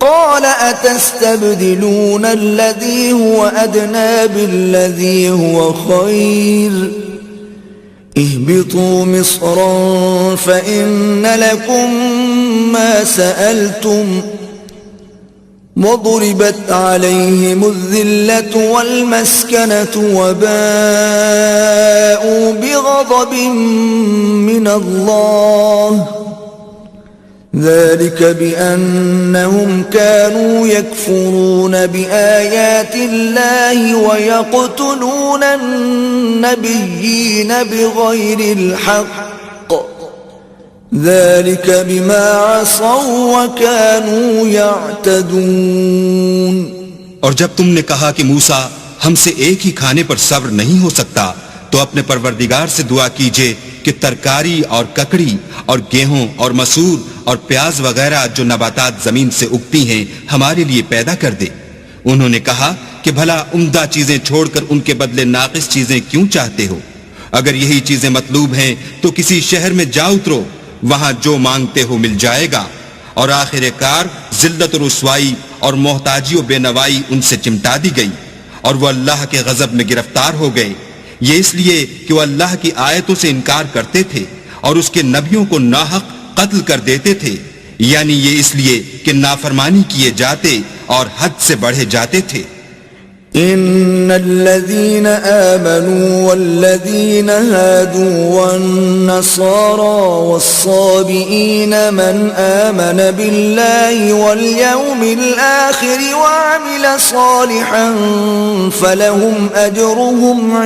قال أتستبدلون الذي هو أدنى بالذي هو خير اهبطوا مصرا فإن لكم ما سألتم وضربت عليهم الذلة والمسكنة وباءوا بغضب من الله ذلك بأنهم كانوا يكفرون بآيات الله ويقتلون النبيين بغير الحق ذلك بما عصوا وكانوا يعتدون. اور جب تم نے کہا کہ موسیٰ ہم سے ایک ہی کھانے پر صبر نہیں ہو سکتا تو اپنے پروردگار سے دعا کیجئے کہ ترکاری اور ککڑی اور گیہوں اور مسور اور پیاز وغیرہ جو نباتات زمین سے اگتی ہیں ہمارے لیے پیدا کر دے. انہوں نے کہا کہ بھلا عمدہ چیزیں چھوڑ کر ان کے بدلے ناقص چیزیں کیوں چاہتے ہو؟ اگر یہی چیزیں مطلوب ہیں تو کسی شہر میں جا اترو، وہاں جو مانگتے ہو مل جائے گا. اور آخر کار ذلت و رسوائی اور محتاجی و بے نوائی ان سے چمٹا دی گئی اور وہ اللہ کے غضب میں گرفتار ہو گئے. یہ اس لیے کہ وہ اللہ کی آیتوں سے انکار کرتے تھے اور اس کے نبیوں کو ناحق قتل کر دیتے تھے، یعنی یہ اس لیے کہ نافرمانی کیے جاتے اور حد سے بڑھے جاتے تھے. إن الذين آمنوا والذين هادوا والنصارى والصابئين من آمن بالله واليوم الآخر وعمل صالحا فلهم أجرهم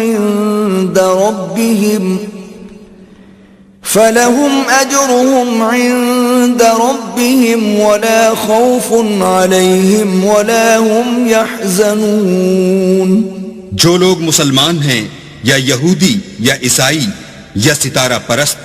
عند ربهم ولا خوف عليهم ولا هم يحزنون. جو لوگ مسلمان ہیں یا یہودی یا عیسائی یا ستارہ پرست،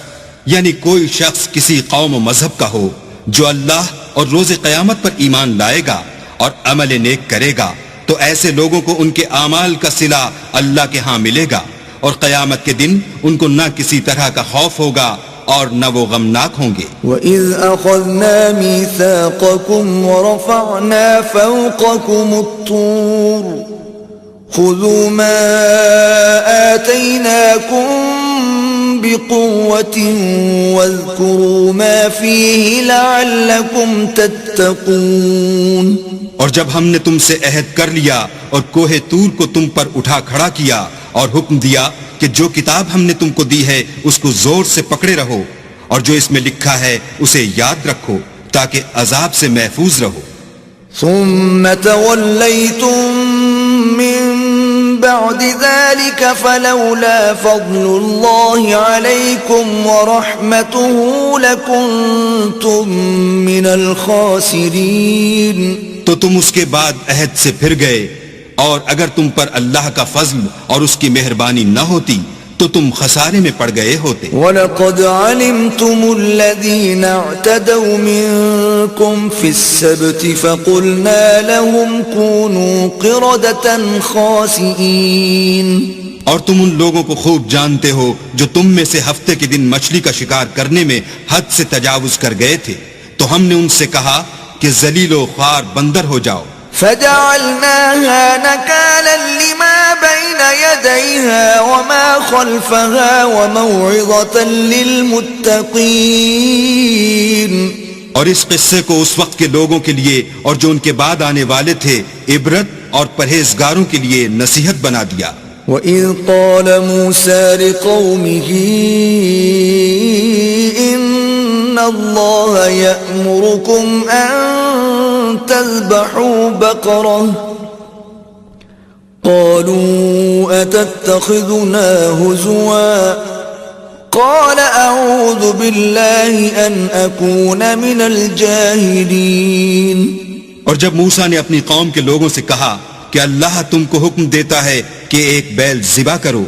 یعنی کوئی شخص کسی قوم و مذہب کا ہو، جو اللہ اور روز قیامت پر ایمان لائے گا اور عمل نیک کرے گا، تو ایسے لوگوں کو ان کے اعمال کا صلہ اللہ کے ہاں ملے گا، اور قیامت کے دن ان کو نہ کسی طرح کا خوف ہوگا اور نہ وہ غمناک ہوں گے. وَإِذْ أَخَذْنَا مِيثَاقَكُمْ وَرَفَعْنَا فَوْقَكُمُ الطُّورَ خُذُوا مَا آتَيْنَاكُمْ بِقُوَّةٍ وَاذْكُرُوا مَا فِيهِ لَعَلَّكُمْ تَتَّقُونَ. اور جب ہم نے تم سے عہد کر لیا اور کوہ طور کو تم پر اٹھا کھڑا کیا اور حکم دیا کہ جو کتاب ہم نے تم کو دی ہے اس کو زور سے پکڑے رہو، اور جو اس میں لکھا ہے اسے یاد رکھو تاکہ عذاب سے محفوظ رہو. ثم توليتم من بعد ذلك فلولا فضل الله عليكم ورحمته لكنتم من الخاسرين. تو تم اس کے بعد عہد سے پھر گئے، اور اگر تم پر اللہ کا فضل اور اس کی مہربانی نہ ہوتی تو تم خسارے میں پڑ گئے ہوتے. وَلَقَدْ عَلِمْتُمُ الَّذِينَ اعْتَدَوْا مِنْكُمْ فِي السَّبْتِ فَقُلْنَا لَهُمْ كُونُوا قِرَدَةً خَاسِئِينَ. اور تم ان لوگوں کو خوب جانتے ہو جو تم میں سے ہفتے کے دن مچھلی کا شکار کرنے میں حد سے تجاوز کر گئے تھے، تو ہم نے ان سے کہا کہ ذلیل و خوار بندر ہو جاؤ. فجعلناها نكالا لما بين يديها وما خلفها وموعظة للمتقين. اور اس قصے کو اس وقت کے لوگوں کے لیے اور جو ان کے بعد آنے والے تھے عبرت اور پرہیزگاروں کے لیے نصیحت بنا دیا. وَإِذْ قَالَ مُوسَى لِقَوْمِهِ إِنَّ اللَّهَ يَأْمُرُكُمْ أَن تذبحوا بقرة قالوا أتتخذنا هزوا قال أعوذ بالله أن أكون من الجاهلين. اور جب موسیٰ نے اپنی قوم کے لوگوں سے کہا کہ اللہ تم کو حکم دیتا ہے کہ ایک بیل ذبح کرو،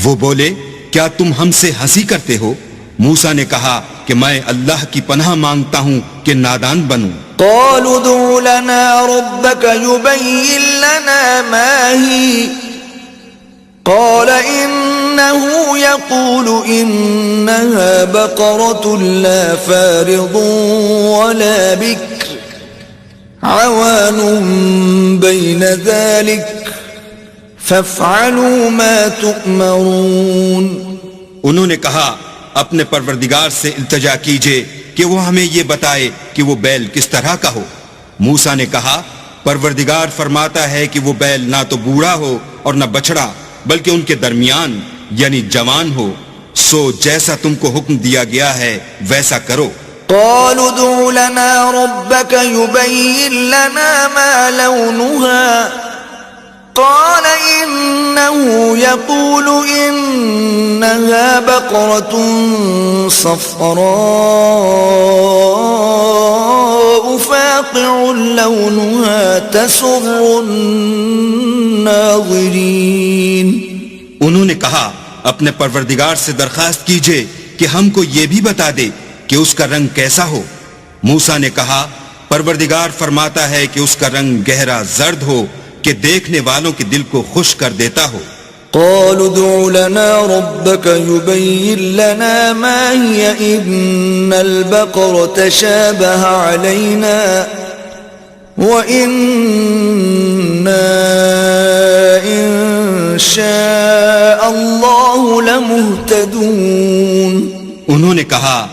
وہ بولے کیا تم ہم سے ہنسی کرتے ہو؟ موسیٰ نے کہا کہ میں اللہ کی پناہ مانگتا ہوں کہ نادان بنوں. قالوا ادع لنا ربك يبين لنا ما هي قال إنه يقول إنها بقرة لا فارض ولا بكر عوان بين ذلك فافعلوا ما تؤمرون. انہوں نے کہا اپنے پروردگار سے التجا کیجئے کہ وہ ہمیں یہ بتائے کہ وہ بیل کس طرح کا ہو. موسیٰ نے کہا پروردگار فرماتا ہے کہ وہ بیل نہ تو بوڑھا ہو اور نہ بچڑا بلکہ ان کے درمیان یعنی جوان ہو، سو جیسا تم کو حکم دیا گیا ہے ویسا کرو. قالوا ادع لنا ربك يبين لنا ما لونها قال إنه يقول إنها بقرة صفراء فاقع لونها تسر الناظرين. انہوں نے کہا اپنے پروردگار سے درخواست کیجئے کہ ہم کو یہ بھی بتا دے کہ اس کا رنگ کیسا ہو. موسیٰ نے کہا پروردگار فرماتا ہے کہ اس کا رنگ گہرا زرد ہو کہ دیکھنے والوں کے دل کو خوش کر دیتا ہو. قالوا ادع لنا ربك يبين لنا ما هي إن البقرة شابه علينا وإنا إن شاء الله لمهتدون. انہوں نے کہا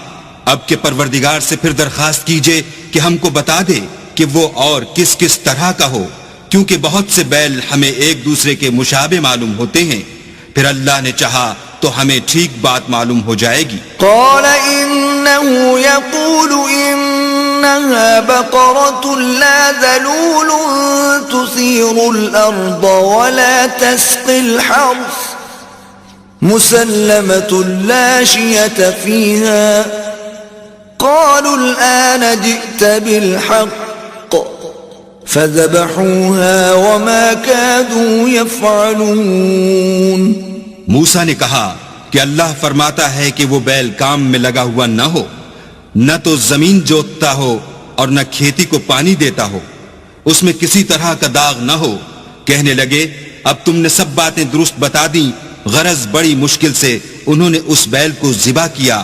اب کے پروردگار سے پھر درخواست کیجئے کہ ہم کو بتا دے کہ وہ اور کس کس طرح کا ہو، کیونکہ بہت سے بیل ہمیں ایک دوسرے کے مشابہ معلوم ہوتے ہیں، پھر اللہ نے چاہا تو ہمیں ٹھیک بات معلوم ہو جائے گی۔ قال إنه يقول إنها بقرة لا ذلول تثير الأرض ولا تسقي الحرث مسلمة لا شية فيها قالوا الآن جئت بالحق فذبحوها وما كادوا يفعلون۔ موسیٰ نے کہا کہ اللہ فرماتا ہے کہ وہ بیل کام میں لگا ہوا نہ ہو، نہ تو زمین جوتتا ہو اور نہ کھیتی کو پانی دیتا ہو، اس میں کسی طرح کا داغ نہ ہو۔ کہنے لگے اب تم نے سب باتیں درست بتا دیں، غرض بڑی مشکل سے انہوں نے اس بیل کو ذبح کیا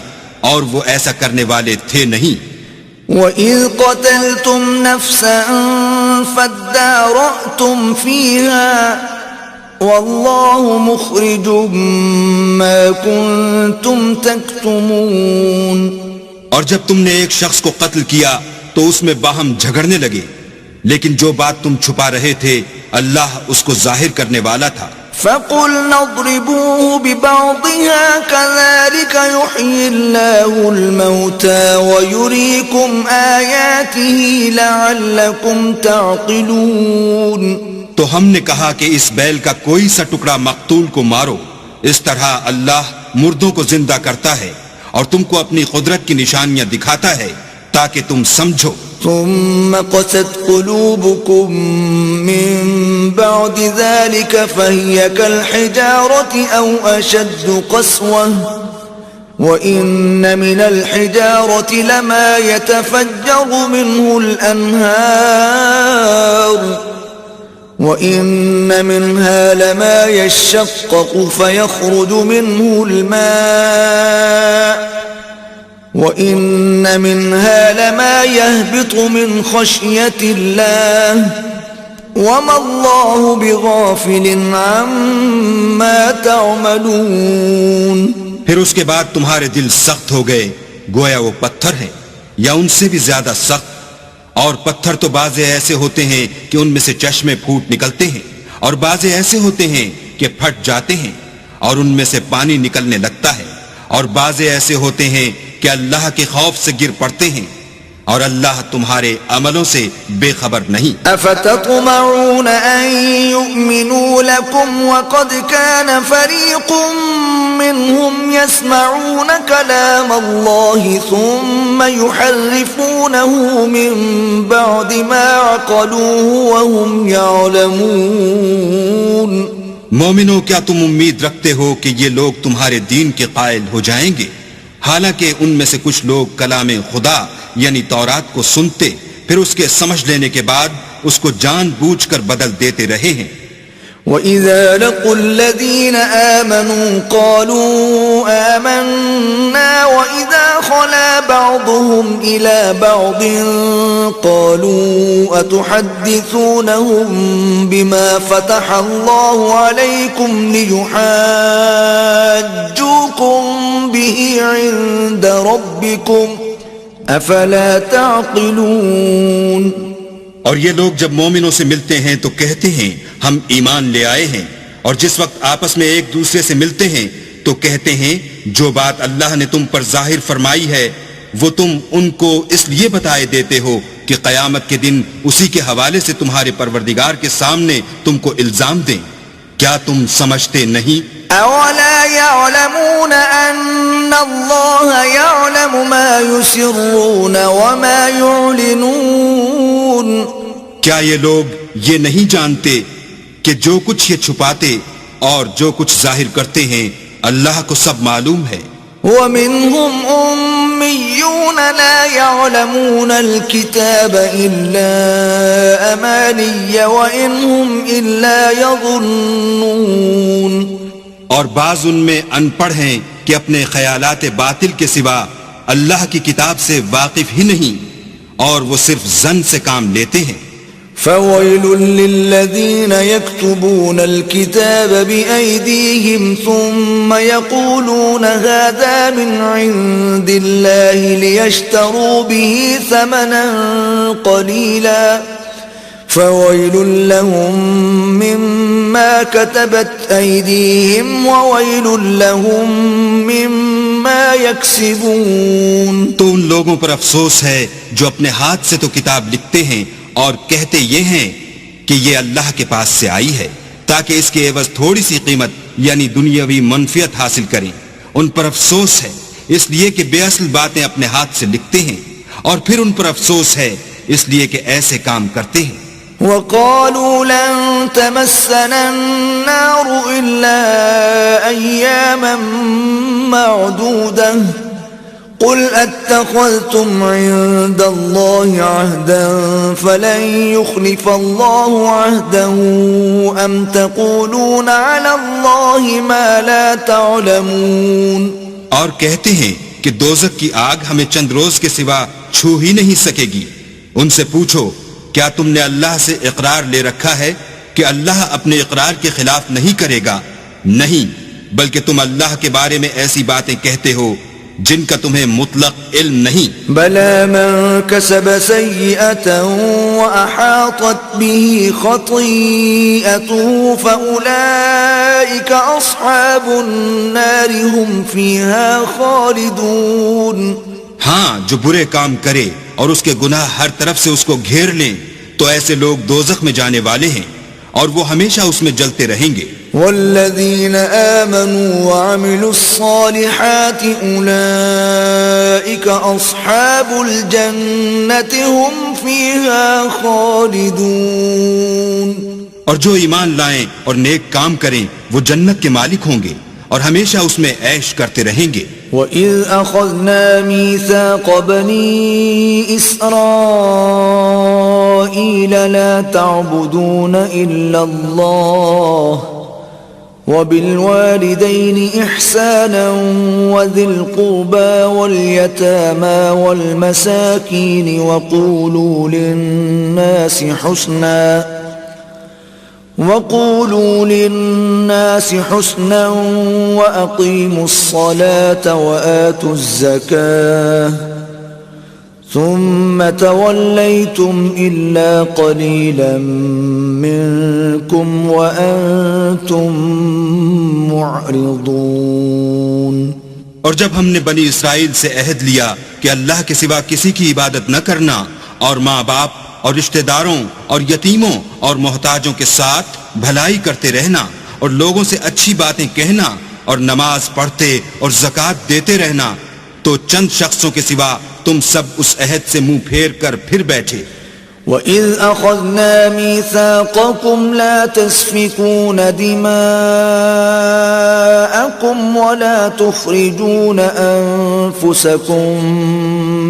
اور وہ ایسا کرنے والے تھے نہیں۔ وَإِذْ قَتَلْتُمْ نَفْسًا فَادَّارَأْتُمْ فِيهَا وَاللَّهُ مُخْرِجٌ مَا كُنْتُمْ تَكْتُمُونَ۔ اور جب تم نے ایک شخص کو قتل کیا تو اس میں باہم جھگڑنے لگے، لیکن جو بات تم چھپا رہے تھے اللہ اس کو ظاہر کرنے والا تھا۔ فَقُلْنَا اضْرِبُوهُ بِبَعْضِهَا كَذَلِكَ يُحْيِي اللَّهُ الْمَوْتَى وَيُرِيكُمْ آيَاتِهِ لَعَلَّكُمْ تَعْقِلُونَ۔ تو ہم نے کہا کہ اس بیل کا کوئی سا ٹکڑا مقتول کو مارو، اس طرح اللہ مردوں کو زندہ کرتا ہے اور تم کو اپنی قدرت کی نشانیاں دکھاتا ہے تاکہ تم سمجھو۔ ثم قست قلوبكم من بعد ذلك فهي كالحجارة أو أشد قسوة وإن من الحجارة لما يتفجر منه الأنهار وإن منها لما يشقق فيخرج منه الماء وَإِنَّ مِنْهَا لَمَا يَهْبِطُ مِنْ خَشْيَةِ اللَّهِ وَمَا اللَّهُ بِغَافِلٍ عَمَّا تَعْمَلُونَ۔ پھر اس کے بعد تمہارے دل سخت ہو گئے گویا وہ پتھر ہیں یا ان سے بھی زیادہ سخت، اور پتھر تو بعضے ایسے ہوتے ہیں کہ ان میں سے چشمے پھوٹ نکلتے ہیں، اور بعضے ایسے ہوتے ہیں کہ پھٹ جاتے ہیں اور ان میں سے پانی نکلنے لگتا ہے، اور بعضے ایسے ہوتے ہیں کہ اللہ کے خوف سے گر پڑتے ہیں، اور اللہ تمہارے عملوں سے بے خبر نہیں۔ افتطمعون ان يؤمنوا لكم وقد كان فريق منهم يسمعون كلام الله ثم يحرفونه من بعد ما عقلوه وهم يعلمون۔ مومنوں کیا تم امید رکھتے ہو کہ یہ لوگ تمہارے دین کے قائل ہو جائیں گے، حالانکہ ان میں سے کچھ لوگ کلام خدا یعنی تورات کو سنتے پھر اس کے سمجھ لینے کے بعد اس کو جان بوجھ کر بدل دیتے رہے ہیں۔ وَإِذَا لَقُوا الَّذِينَ آمَنُوا قَالُوا آمَنَّا وَإِذَا خَلَا بَعْضُهُمْ إِلَى بَعْضٍ قَالُوا أَتُحَدِّثُونَهُم بِمَا فَتَحَ اللَّهُ عَلَيْكُمْ لِيُحَاجُّوكُم بِهِ عِندَ رَبِّكُمْ أَفَلَا تَعْقِلُونَ۔ اور یہ لوگ جب مومنوں سے ملتے ہیں تو کہتے ہیں ہم ایمان لے آئے ہیں، اور جس وقت آپس میں ایک دوسرے سے ملتے ہیں تو کہتے ہیں جو بات اللہ نے تم پر ظاہر فرمائی ہے وہ تم ان کو اس لیے بتائے دیتے ہو کہ قیامت کے دن اسی کے حوالے سے تمہارے پروردگار کے سامنے تم کو الزام دیں۔ کیا تم سمجھتے نہیں؟ اولا يعلمون ان اللہ يعلم ما يسرون وما يعلنون۔ کیا یہ لوگ یہ نہیں جانتے کہ جو کچھ یہ چھپاتے اور جو کچھ ظاہر کرتے ہیں اللہ کو سب معلوم ہے۔ وَمِنْهُمْ أُمِّيُّونَ لَا يَعْلَمُونَ الْكِتَابَ إِلَّا أَمَانِيَّ وَإِنْ هُمْ إِلَّا يَظُنُّونَ۔ اور بعض ان میں ان پڑھ ہیں کہ اپنے خیالات باطل کے سوا اللہ کی کتاب سے واقف ہی نہیں، اور وہ صرف ظن سے کام لیتے ہیں۔ فَوَيْلٌ لِّلَّذِينَ يَكْتُبُونَ الْكِتَابَ بِأَيْدِيهِمْ ثُمَّ يَقُولُونَ هَذَا مِنْ عِندِ اللَّهِ لِيَشْتَرُوا بِهِ ثَمَنًا قَلِيلًا فويل لهم مما كتبت أيديهم وويل لهم مما يكسبون. تو ان لوگوں پر افسوس ہے جو اپنے ہاتھ سے تو کتاب لکھتے ہیں اور کہتے یہ ہیں کہ یہ اللہ کے پاس سے آئی ہے تاکہ اس کے عوض تھوڑی سی قیمت یعنی دنیاوی منفعت حاصل کریں. ان پر افسوس ہے اس لیے کہ بے اصل باتیں اپنے ہاتھ سے لکھتے ہیں، اور پھر ان پر افسوس ہے اس لیے کہ ایسے کام کرتے ہیں. وقالوا لن تمسنا النار إلا أياما معدودة قل اتخذتم عند الله عهدا فلن يخلف الله عهده أم تقولون على الله ما لا تعلمون. اور کہتے ہیں کہ دوزخ کی آگ ہمیں چند روز کے سوا چھو ہی نہیں سکے گی. ان سے پوچھو کیا تم نے اللہ سے اقرار لے رکھا ہے کہ اللہ اپنے اقرار کے خلاف نہیں کرے گا؟ نہیں، بلکہ تم اللہ کے بارے میں ایسی باتیں کہتے ہو جن کا تمہیں مطلق علم نہیں. بلى من كسب سيئة وأحاطت به خطيئته فأولئك أصحاب النار هم فيها خالدون. ہاں، جو برے کام کرے اور اس کے گناہ ہر طرف سے اس کو گھیر لیں تو ایسے لوگ دوزخ میں جانے والے ہیں اور وہ ہمیشہ اس میں جلتے رہیں گے. والذين آمنوا وعملوا الصالحات أولئك أصحاب الجنة هم فيها خالدون. اور جو ایمان لائیں اور نیک کام کریں وہ جنت کے مالک ہوں گے اور ہمیشہ اس میں عیش کرتے رہیں گے. وَإِذْ أَخَذْنَا مِيثَاقَ بَنِي إِسْرَائِيلَ لَا تَعْبُدُونَ إِلَّا اللَّهَ وَبِالْوَالِدَيْنِ إِحْسَانًا وَذِي الْقُرْبَى وَالْيَتَامَى وَالْمَسَاكِينِ وَقُولُوا لِلنَّاسِ حُسْنًا وَأَقِيمُوا الصَّلَاةَ وَآتُوا الزَّكَاةَ ثُمَّ تَوَلَّيْتُمْ إِلَّا قَلِيلًا مِّنكُمْ وَأَنتُمْ مُعْرِضُونَ. اور جب ہم نے بنی اسرائیل سے عہد لیا کہ اللہ کے سوا کسی کی عبادت نہ کرنا اور ماں باپ اور رشتہ داروں اور یتیموں اور محتاجوں کے ساتھ بھلائی کرتے رہنا اور لوگوں سے اچھی باتیں کہنا اور نماز پڑھتے اور زکوٰۃ دیتے رہنا، تو چند شخصوں کے سوا تم سب اس عہد سے منہ پھیر کر پھر بیٹھے. وَإِذْ أَخَذْنَا مِيثَاقَكُمْ لَا تَسْفِكُونَ دِمَاءَكُمْ وَلَا تُخْرِجُونَ أَنفُسَكُمْ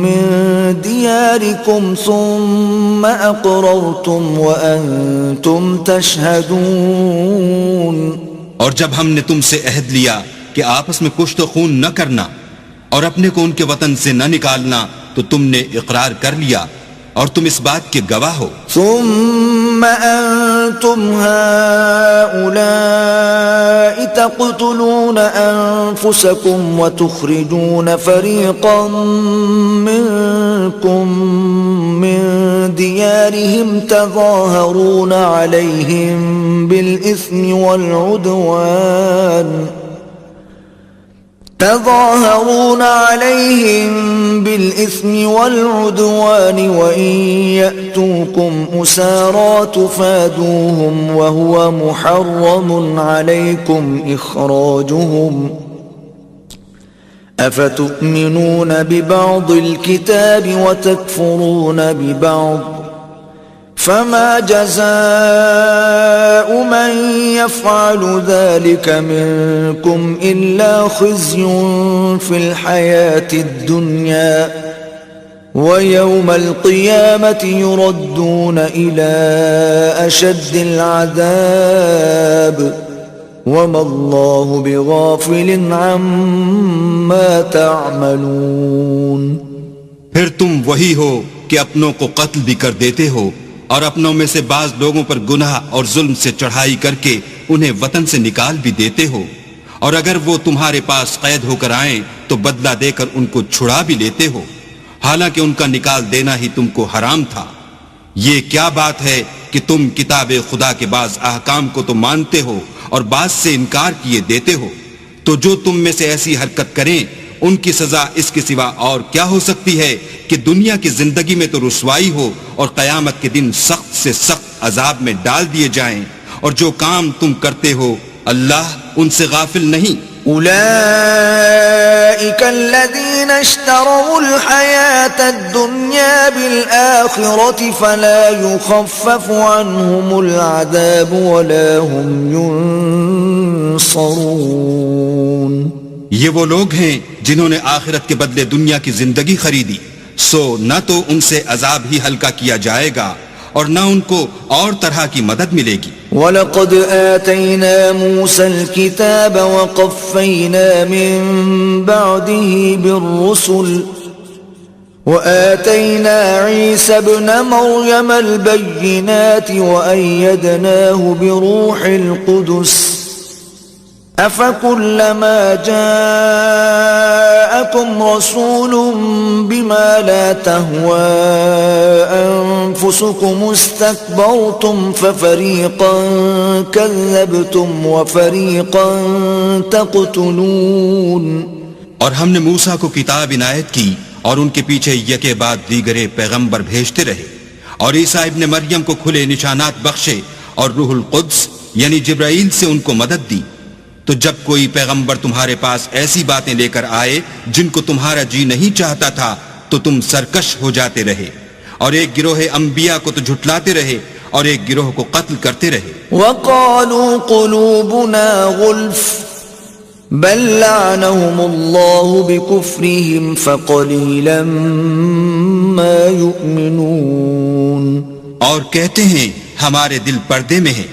مِنْ دِيَارِكُمْ ثُمَّ أَقْرَرْتُمْ وَأَنْتُمْ تَشْهَدُونَ. اور جب ہم نے تم سے عہد لیا کہ آپس میں کشت و خون نہ کرنا اور اپنے کو ان کے وطن سے نہ نکالنا تو تم نے اقرار کر لیا اور تم اس بات کے گواہ ہو. ثم أنتم هؤلاء تقتلون أنفسكم وتخرجون فريقا منكم من ديارهم تظاهرون عليهم بالإثم والعدوان وإن يأتوكم أسارى تفادوهم وهو محرم عليكم إخراجهم أفتؤمنون ببعض الكتاب وتكفرون ببعض فما جزاء من يفعل ذلك منكم إلا خزي في الحياة الدنيا ويوم القيامة يردون إلى أشد العذاب وما الله بغافل عما تعملون. پھر تم وہی ہو کہ اپنوں کو قتل بھی کر دیتے ہو اور اپنوں میں سے بعض لوگوں پر گناہ اور ظلم سے چڑھائی کر کے انہیں وطن سے نکال بھی دیتے ہو، اور اگر وہ تمہارے پاس قید ہو کر آئیں تو بدلہ دے کر ان کو چھڑا بھی لیتے ہو، حالانکہ ان کا نکال دینا ہی تم کو حرام تھا. یہ کیا بات ہے کہ تم کتاب خدا کے بعض احکام کو تو مانتے ہو اور بعض سے انکار کیے دیتے ہو؟ تو جو تم میں سے ایسی حرکت کریں ان کی سزا اس کے سوا اور کیا ہو سکتی ہے کہ دنیا کی زندگی میں تو رسوائی ہو اور قیامت کے دن سخت سے سخت عذاب میں ڈال دیے جائیں، اور جو کام تم کرتے ہو اللہ ان سے غافل نہیں۔ أولئك الذين اشتروا الحياة الدنيا بالآخرة فلا يخفف عنهم العذاب ولا هم ينصرون۔ یہ وہ لوگ ہیں جنہوں نے آخرت کے بدلے دنیا کی زندگی خریدی، سو نہ تو ان سے عذاب ہی ہلکا کیا جائے گا اور نہ ان کو اور طرح کی مدد ملے گی۔ وَلَقَدْ آتَيْنَا مُوسَى الْكِتَابَ وَقَفَّيْنَا مِن بَعْدِهِ بِالرُّسُلِ وَآتَيْنَا عِيسَى ابْنَ مَرْيَمَ الْبَيِّنَاتِ وَأَيَّدْنَاهُ بِرُوحِ الْقُدُسِ أَفَكُلَّمَا جَاءَكُمْ رَسُولٌ بِمَا لَا تَهْوَى أَنفُسُكُمُ اسْتَكْبَرْتُمْ فَفَرِيقًا كَذَّبْتُمْ وَفَرِيقًا تَقْتُلُونَ۔ اور ہم نے موسیٰ کو کتاب عنایت کی اور ان کے پیچھے یکے بعد دیگرے پیغمبر بھیجتے رہے، اور عیسیٰ ابن مریم کو کھلے نشانات بخشے اور روح القدس یعنی جبرائیل سے ان کو مدد دی۔ تو جب کوئی پیغمبر تمہارے پاس ایسی باتیں لے کر آئے جن کو تمہارا جی نہیں چاہتا تھا تو تم سرکش ہو جاتے رہے، اور ایک گروہ انبیاء کو تو جھٹلاتے رہے اور ایک گروہ کو قتل کرتے رہے۔ وَقَالُوا قُلُوبُنَا غُلْفٌ بَلْ لَعَنَهُمُ اللَّهُ بِكُفْرِهِمْ فَقَلِيلًا مَا يُؤْمِنُونَ۔ اور کہتے ہیں ہمارے دل پردے میں ہیں،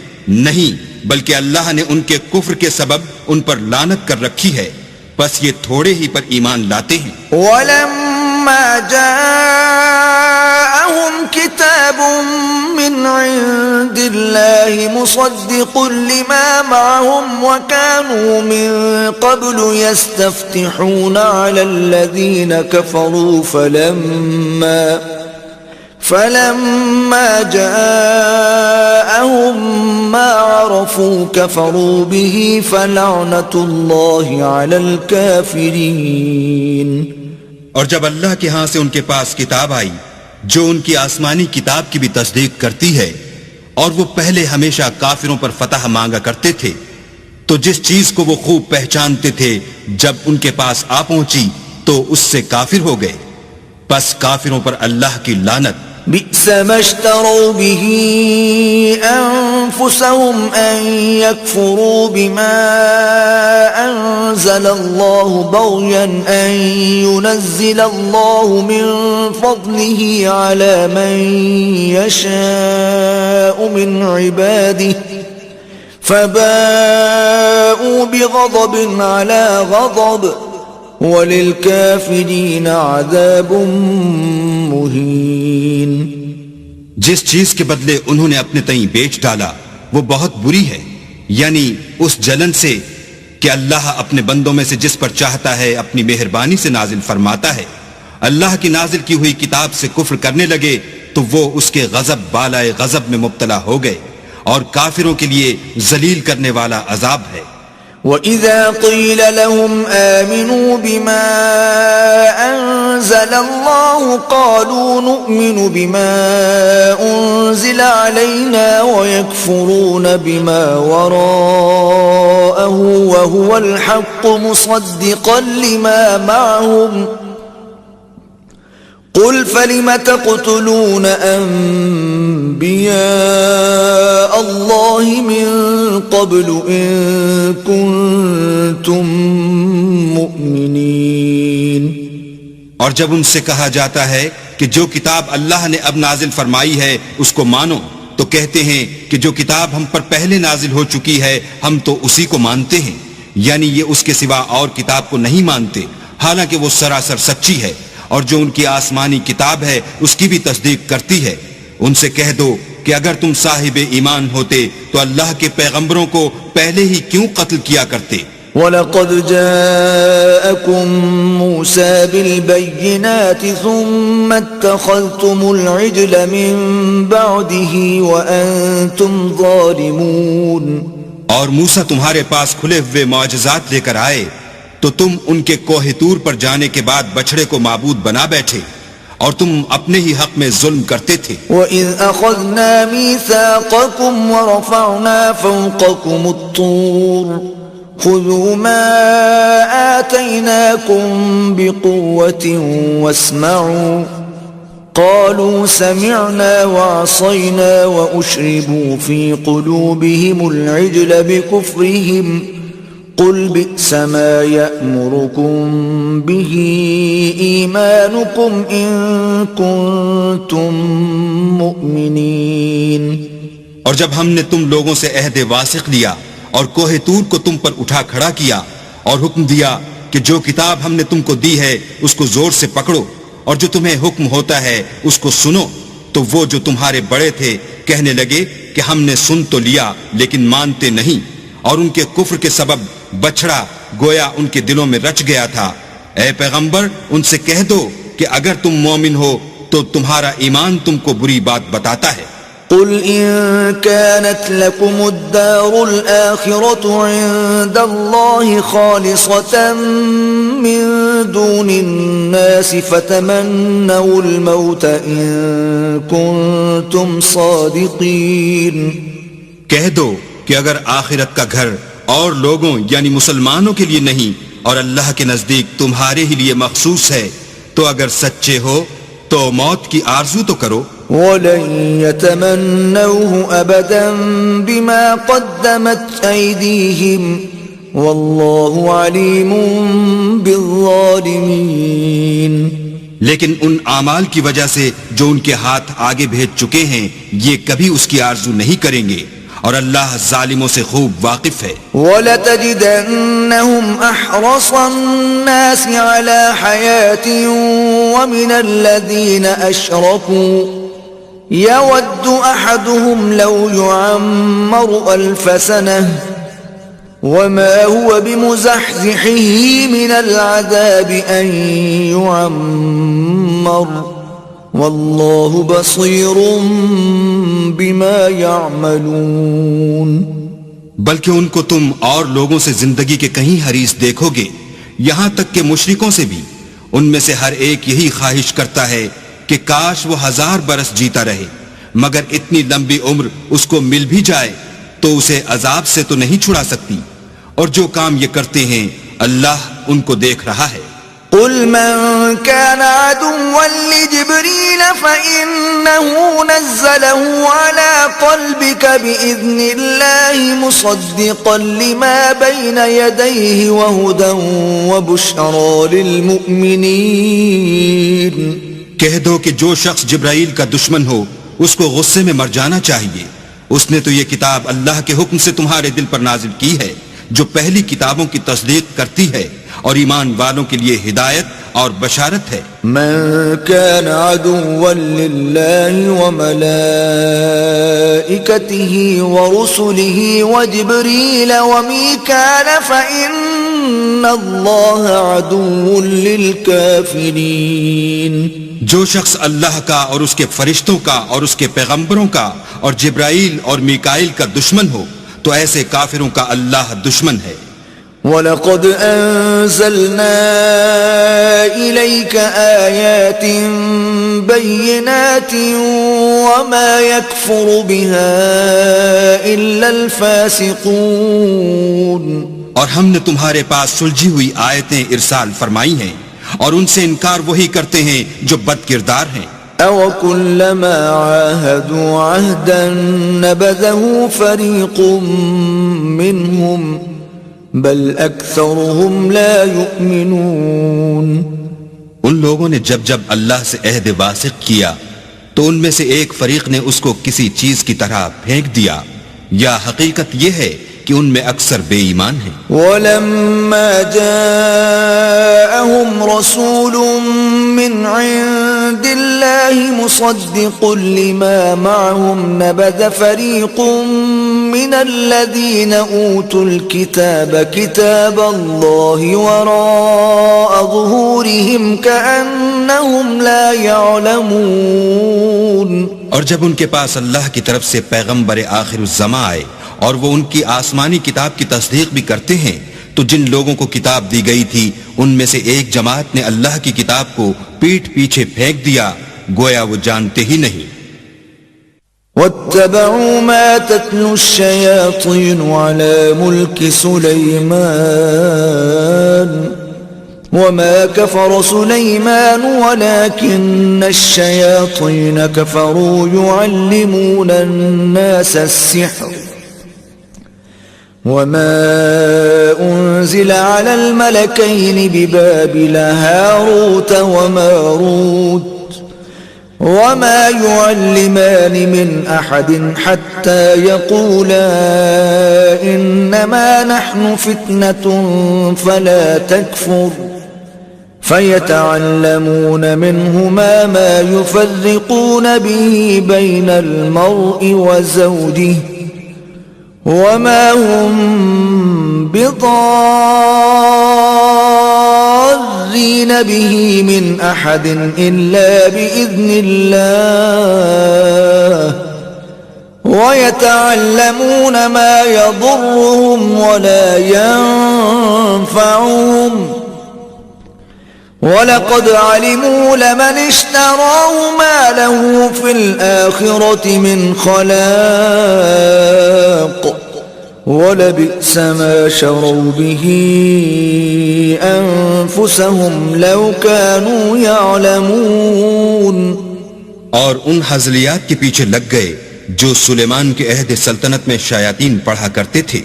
نہیں بلکہ اللہ نے ان کے کفر کے سبب ان پر لعنت کر رکھی ہے، بس یہ تھوڑے ہی پر ایمان لاتے ہیں۔ وَلَمَّا جَاءَهُمْ كِتَابٌ مِّنْ عِندِ اللَّهِ مُصَدِّقٌ لِّمَا مَعَهُمْ وَكَانُوا مِن قَبْلُ يَسْتَفْتِحُونَ عَلَى الَّذِينَ كَفَرُوا فَلَمَّا جَاءَهُم مَّا عَرَفُوا كَفَرُوا بِهِ فَلَعْنَةُ اللَّهِ عَلَى الْكَافِرِينَ۔ اور جب اللہ کے ہاں سے ان کے پاس کتاب آئی جو ان کی آسمانی کتاب کی بھی تصدیق کرتی ہے، اور وہ پہلے ہمیشہ کافروں پر فتح مانگا کرتے تھے، تو جس چیز کو وہ خوب پہچانتے تھے جب ان کے پاس آ پہنچی تو اس سے کافر ہو گئے، بس کافروں پر اللہ کی لعنت۔ بئس ما اشتروا به أنفسهم أن يكفروا بما أنزل الله بغيا أن ينزل الله من فضله على من يشاء من عباده فباءوا بغضب على غضب وَلِلْكَافِرِينَ عَذَابٌ مُّهِينٌ۔ جس چیز کے بدلے انہوں نے اپنے تئیں بیچ ڈالا وہ بہت بری ہے، یعنی اس جلن سے کہ اللہ اپنے بندوں میں سے جس پر چاہتا ہے اپنی مہربانی سے نازل فرماتا ہے۔ اللہ کی نازل کی ہوئی کتاب سے کفر کرنے لگے تو وہ اس کے غضب بالائے غضب میں مبتلا ہو گئے، اور کافروں کے لیے ذلیل کرنے والا عذاب ہے۔ وَإِذَا قِيلَ لَهُمْ آمِنُوا بِمَا أَنزَلَ اللَّهُ قَالُوا نُؤْمِنُ بِمَا أُنزِلَ عَلَيْنَا وَيَكْفُرُونَ بِمَا وَرَاءَهُ وَهُوَ الْحَقُّ مُصَدِّقًا لِمَا مَعَهُمْ قُلْ فَلِمَ تَقْتُلُونَ أَنبِيَاءَ اللَّهِ مِن قَبْلُ إِن كُنتُم مُّؤْمِنِينَ۔ اور جب ان سے کہا جاتا ہے کہ جو کتاب اللہ نے اب نازل فرمائی ہے اس کو مانو، تو کہتے ہیں کہ جو کتاب ہم پر پہلے نازل ہو چکی ہے ہم تو اسی کو مانتے ہیں، یعنی یہ اس کے سوا اور کتاب کو نہیں مانتے، حالانکہ وہ سراسر سچی ہے، اور جو ان کی آسمانی کتاب ہے اس کی بھی تصدیق کرتی ہے۔ ان سے کہہ دو کہ اگر تم صاحب ایمان ہوتے تو اللہ کے پیغمبروں کو پہلے ہی کیوں قتل کیا کرتے، وَلَقَدْ جَاءَكُمْ مُوسَى بِالْبَيِّنَاتِ ثُمَّ اتَّخَذْتُمُ الْعِجْلَ مِنْ بَعْدِهِ وَأَنْتُمْ ظَالِمُونَ. اور موسیٰ تمہارے پاس کھلے ہوئے معجزات لے کر آئے تو تم ان کے کوہ طور پر جانے کے بعد بچڑے کو معبود بنا بیٹھے اور تم اپنے ہی حق میں ظلم کرتے تھے. وَإِذْ أَخَذْنَا مِيثَاقَكُمْ وَرَفَعْنَا فَوْقَكُمُ الطُّورَ خُذُوا مَا آتَيْنَاكُمْ بِقُوَّةٍ وَاسْمَعُوا قَالُوا سَمِعْنَا وَعَصَيْنَا وَأُشْرِبُوا فِي قُلُوبِهِمُ الْعِجْلَ بِكُفْرِهِمْ قُلْ بِئْسَ مَا يَأْمُرُكُمْ بِهِ إِيمَانُكُمْ إِن كُنتُم مُؤْمِنِينَ. اور جب ہم نے تم لوگوں سے عہد واثق لیا اور کوہ طور کو تم پر اٹھا کھڑا کیا اور حکم دیا کہ جو کتاب ہم نے تم کو دی ہے اس کو زور سے پکڑو اور جو تمہیں حکم ہوتا ہے اس کو سنو، تو وہ جو تمہارے بڑے تھے کہنے لگے کہ ہم نے سن تو لیا لیکن مانتے نہیں، اور ان کے کفر کے سبب بچڑا گویا ان کے دلوں میں رچ گیا تھا. اے پیغمبر ان سے کہہ دو کہ اگر تم مومن ہو تو تمہارا ایمان تم کو بری بات بتاتا ہے. قل إن كانت لكم الدار الآخرة عند الله خالصة من دون الناس فتمنوا الموت إن كنتم صادقين. کہہ دو کہ اگر آخرت کا گھر اور لوگوں یعنی مسلمانوں کے لیے نہیں اور اللہ کے نزدیک تمہارے ہی لیے مخصوص ہے تو اگر سچے ہو تو موت کی آرزو تو کرو. وَلَن يَتَمَنَّوْهُ أَبَدًا بِمَا قَدَّمَتْ أَيْدِيهِمْ وَاللَّهُ عَلِيمٌ بِالظَّالِمِينَ. لیکن ان اعمال کی وجہ سے جو ان کے ہاتھ آگے بھیج چکے ہیں یہ کبھی اس کی آرزو نہیں کریں گے اور اللہ ظالموں سے خوب واقف ہے. وَلَتَجِدَنَّهُمْ أَحْرَصَ النَّاسِ عَلَى حَيَاةٍ وَمِنَ الَّذِينَ أَشْرَكُوا يَوَدُّ أَحَدُهُمْ لَوْ يُعَمَّرُ أَلْفَ سَنَةٍ وَمَا هُوَ بِمُزَحْزِحِهِ مِنَ الْعَذَابِ أَن يُعَمَّرَ وَاللَّهُ بَصِيرٌ بِمَا يَعْمَلُونَ. بلکہ ان کو تم اور لوگوں سے زندگی کے کہیں حریص دیکھو گے، یہاں تک کہ مشرکوں سے بھی. ان میں سے ہر ایک یہی خواہش کرتا ہے کہ کاش وہ 1000 برس جیتا رہے، مگر اتنی لمبی عمر اس کو مل بھی جائے تو اسے عذاب سے تو نہیں چھڑا سکتی. اور جو کام یہ کرتے ہیں اللہ ان کو دیکھ رہا ہے. قل من كان عدوا لجبريل فإنه نزله على قلبك بإذن الله مصدقا لما بين يديه وهدى وبشرى للمؤمنين. کہہ دو کہ جو شخص جبرائیل کا دشمن ہو اس کو غصے میں مر جانا چاہیے. اس نے تو یہ کتاب اللہ کے حکم سے تمہارے دل پر نازل کی ہے جو پہلی کتابوں کی تصدیق کرتی ہے اور ایمان والوں کے لیے ہدایت اور بشارت ہے. من كان عدوا لله وملائكته ورسله وجبريل وميكال فإن الله عدو للكافرين. جو شخص اللہ کا اور اس کے فرشتوں کا اور اس کے پیغمبروں کا اور جبرائیل اور میکائیل کا دشمن ہو تو ایسے کافروں کا اللہ دشمن ہے. وَلَقَدْ أَنزَلْنَا إِلَيْكَ آيَاتٍ بَيِّنَاتٍ وَمَا يَكْفُرُ بِهَا إِلَّا الْفَاسِقُونَ. اور ہم نے تمہارے پاس سلجھی ہوئی آیتیں ارسال فرمائی ہیں اور ان سے انکار وہی کرتے ہیں جو بد کردار ہیں. أَوَكُلَّمَا عَاهَدُوا عَهْدًا نَبَذَهُ فَرِيقٌ مِّنْهُمْ بل اکثرهم لا یؤمنون. ان لوگوں نے جب جب اللہ سے عہد واثق کیا تو ان میں سے ایک فریق نے اس کو کسی چیز کی طرح پھینک دیا، یا حقیقت یہ ہے کہ ان میں اکثر بے ایمان ہیں. وَلَمَّا جَاءَهُمْ رَسُولٌ مِّنْ عِندِ اللَّهِ مُصَدِّقٌ لِّمَا مَعَهُمْ نَبَذَ فَرِيقٌ مِّنَ الَّذِينَ أُوتُوا الْكِتَابَ كِتَابَ اللَّهِ وَرَاءَ ظُهُورِهِمْ كَأَنَّهُمْ لَا يَعْلَمُونَ. اور جب ان کے پاس اللہ کی طرف سے پیغمبر آخر الزماں آئے اور وہ ان کی آسمانی کتاب کی تصدیق بھی کرتے ہیں تو جن لوگوں کو کتاب دی گئی تھی ان میں سے ایک جماعت نے اللہ کی کتاب کو پیٹھ پیچھے پھینک دیا گویا وہ جانتے ہی نہیں. وَاتَّبَعُوا مَا تَتْلُو الشَّيَاطِينُ عَلَى مُلْكِ سُلَيْمَانَ وَمَا كَفَرَ سُلَيْمَانُ وَلَكِنَّ الشَّيَاطِينَ كَفَرُوا يُعَلِّمُونَ النَّاسَ السِّحْرَ وَمَا أُنزِلَ عَلَى الْمَلَكَيْنِ بِبَابِلَ هَارُوتَ وَمَارُوتَ وَمَا يُعَلِّمَانِ مِنْ أَحَدٍ حَتَّى يَقُولَا إِنَّمَا نَحْنُ فِتْنَةٌ فَلَا تَكْفُرْ فَيَتَعَلَّمُونَ مِنْهُمَا مَا يُفَرِّقُونَ بِهِ بَيْنَ الْمَرْءِ وَزَوْجِهِ وَمَا هُمْ بِضَارِّينَ بِهِ مِنْ أَحَدٍ إِلَّا بِإِذْنِ اللَّهِ وَيَتَعَلَّمُونَ مَا يَضُرُّهُمْ وَلَا يَنفَعُهُمْ وَلَقَدْ عَلِمُوا لَمَنِ اشْتَرَاهُ مَا لَهُ فِي الْآخِرَةِ مِنْ خَلَاقٍ وَلَبِئْسَ مَا شَرَوْا بِهِ أَنفُسَهُمْ لَوْ كَانُوا يَعْلَمُونَ. اور ان حزلیات کے پیچھے لگ گئے جو سلیمان کے عہد سلطنت میں شیاطین پڑھا کرتے تھے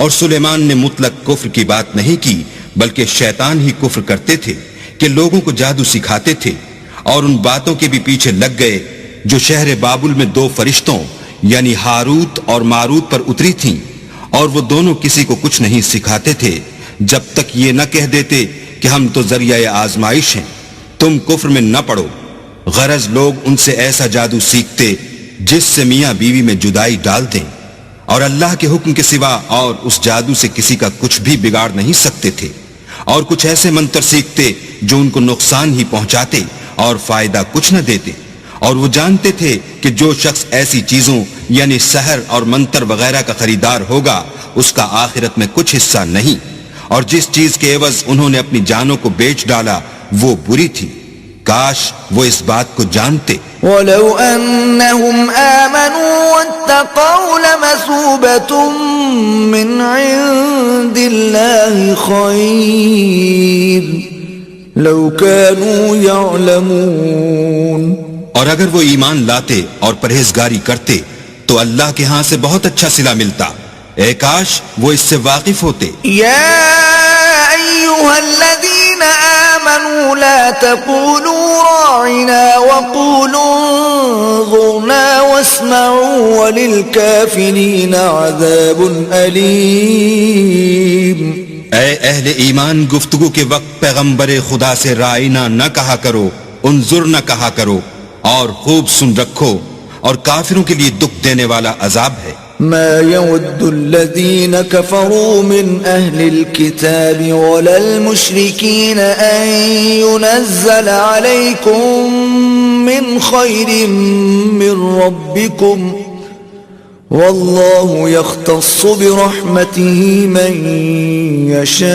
اور سلیمان نے مطلق کفر کی بات نہیں کی بلکہ شیطان ہی کفر کرتے تھے کہ لوگوں کو جادو سکھاتے تھے. اور ان باتوں کے بھی پیچھے لگ گئے جو شہر بابل میں دو فرشتوں یعنی ہاروت اور ماروت پر اتری تھیں اور وہ دونوں کسی کو کچھ نہیں سکھاتے تھے جب تک یہ نہ کہہ دیتے کہ ہم تو ذریعہ آزمائش ہیں تم کفر میں نہ پڑو. غرض لوگ ان سے ایسا جادو سیکھتے جس سے میاں بیوی میں جدائی ڈال دیں اور اللہ کے حکم کے سوا اور اس جادو سے کسی کا کچھ بھی بگاڑ نہیں سکتے تھے. اور کچھ ایسے منتر سیکھتے جو ان کو نقصان ہی پہنچاتے اور فائدہ کچھ نہ دیتے. اور وہ جانتے تھے کہ جو شخص ایسی چیزوں یعنی سحر اور منتر وغیرہ کا خریدار ہوگا اس کا آخرت میں کچھ حصہ نہیں. اور جس چیز کے عوض انہوں نے اپنی جانوں کو بیچ ڈالا وہ بری تھی. کاش وہ اس بات کو جانتے. وَلَوْ أَنَّهُمْ آمَنُوا وَاتَّقَوْا لَمَثُوبَةٌ مِّنْ عِندِ اللَّهِ خَيْرٌ لَوْ كَانُوا يَعْلَمُونَ. اور اگر وہ ایمان لاتے اور پرہیزگاری کرتے تو اللہ کے ہاں سے بہت اچھا صلہ ملتا. اے کاش وہ اس سے واقف ہوتے. یا ایھا الذین آمنوا لا تقولوا راعنا وقولوا انظرنا واسمعوا وللکافرین عذاب علیم. اے اہل ایمان گفتگو کے وقت پیغمبر خدا سے رائنا نہ کہا کرو انظر نہ کہا کرو اور خوب سن رکھو اور کافروں کے لیے دکھ دینے والا عذاب ہے. ما يود الذين كفروا من أهل الكتاب ولا المشركين أن ينزل عليكم من خير من ربكم والله يختص برحمته من يشاء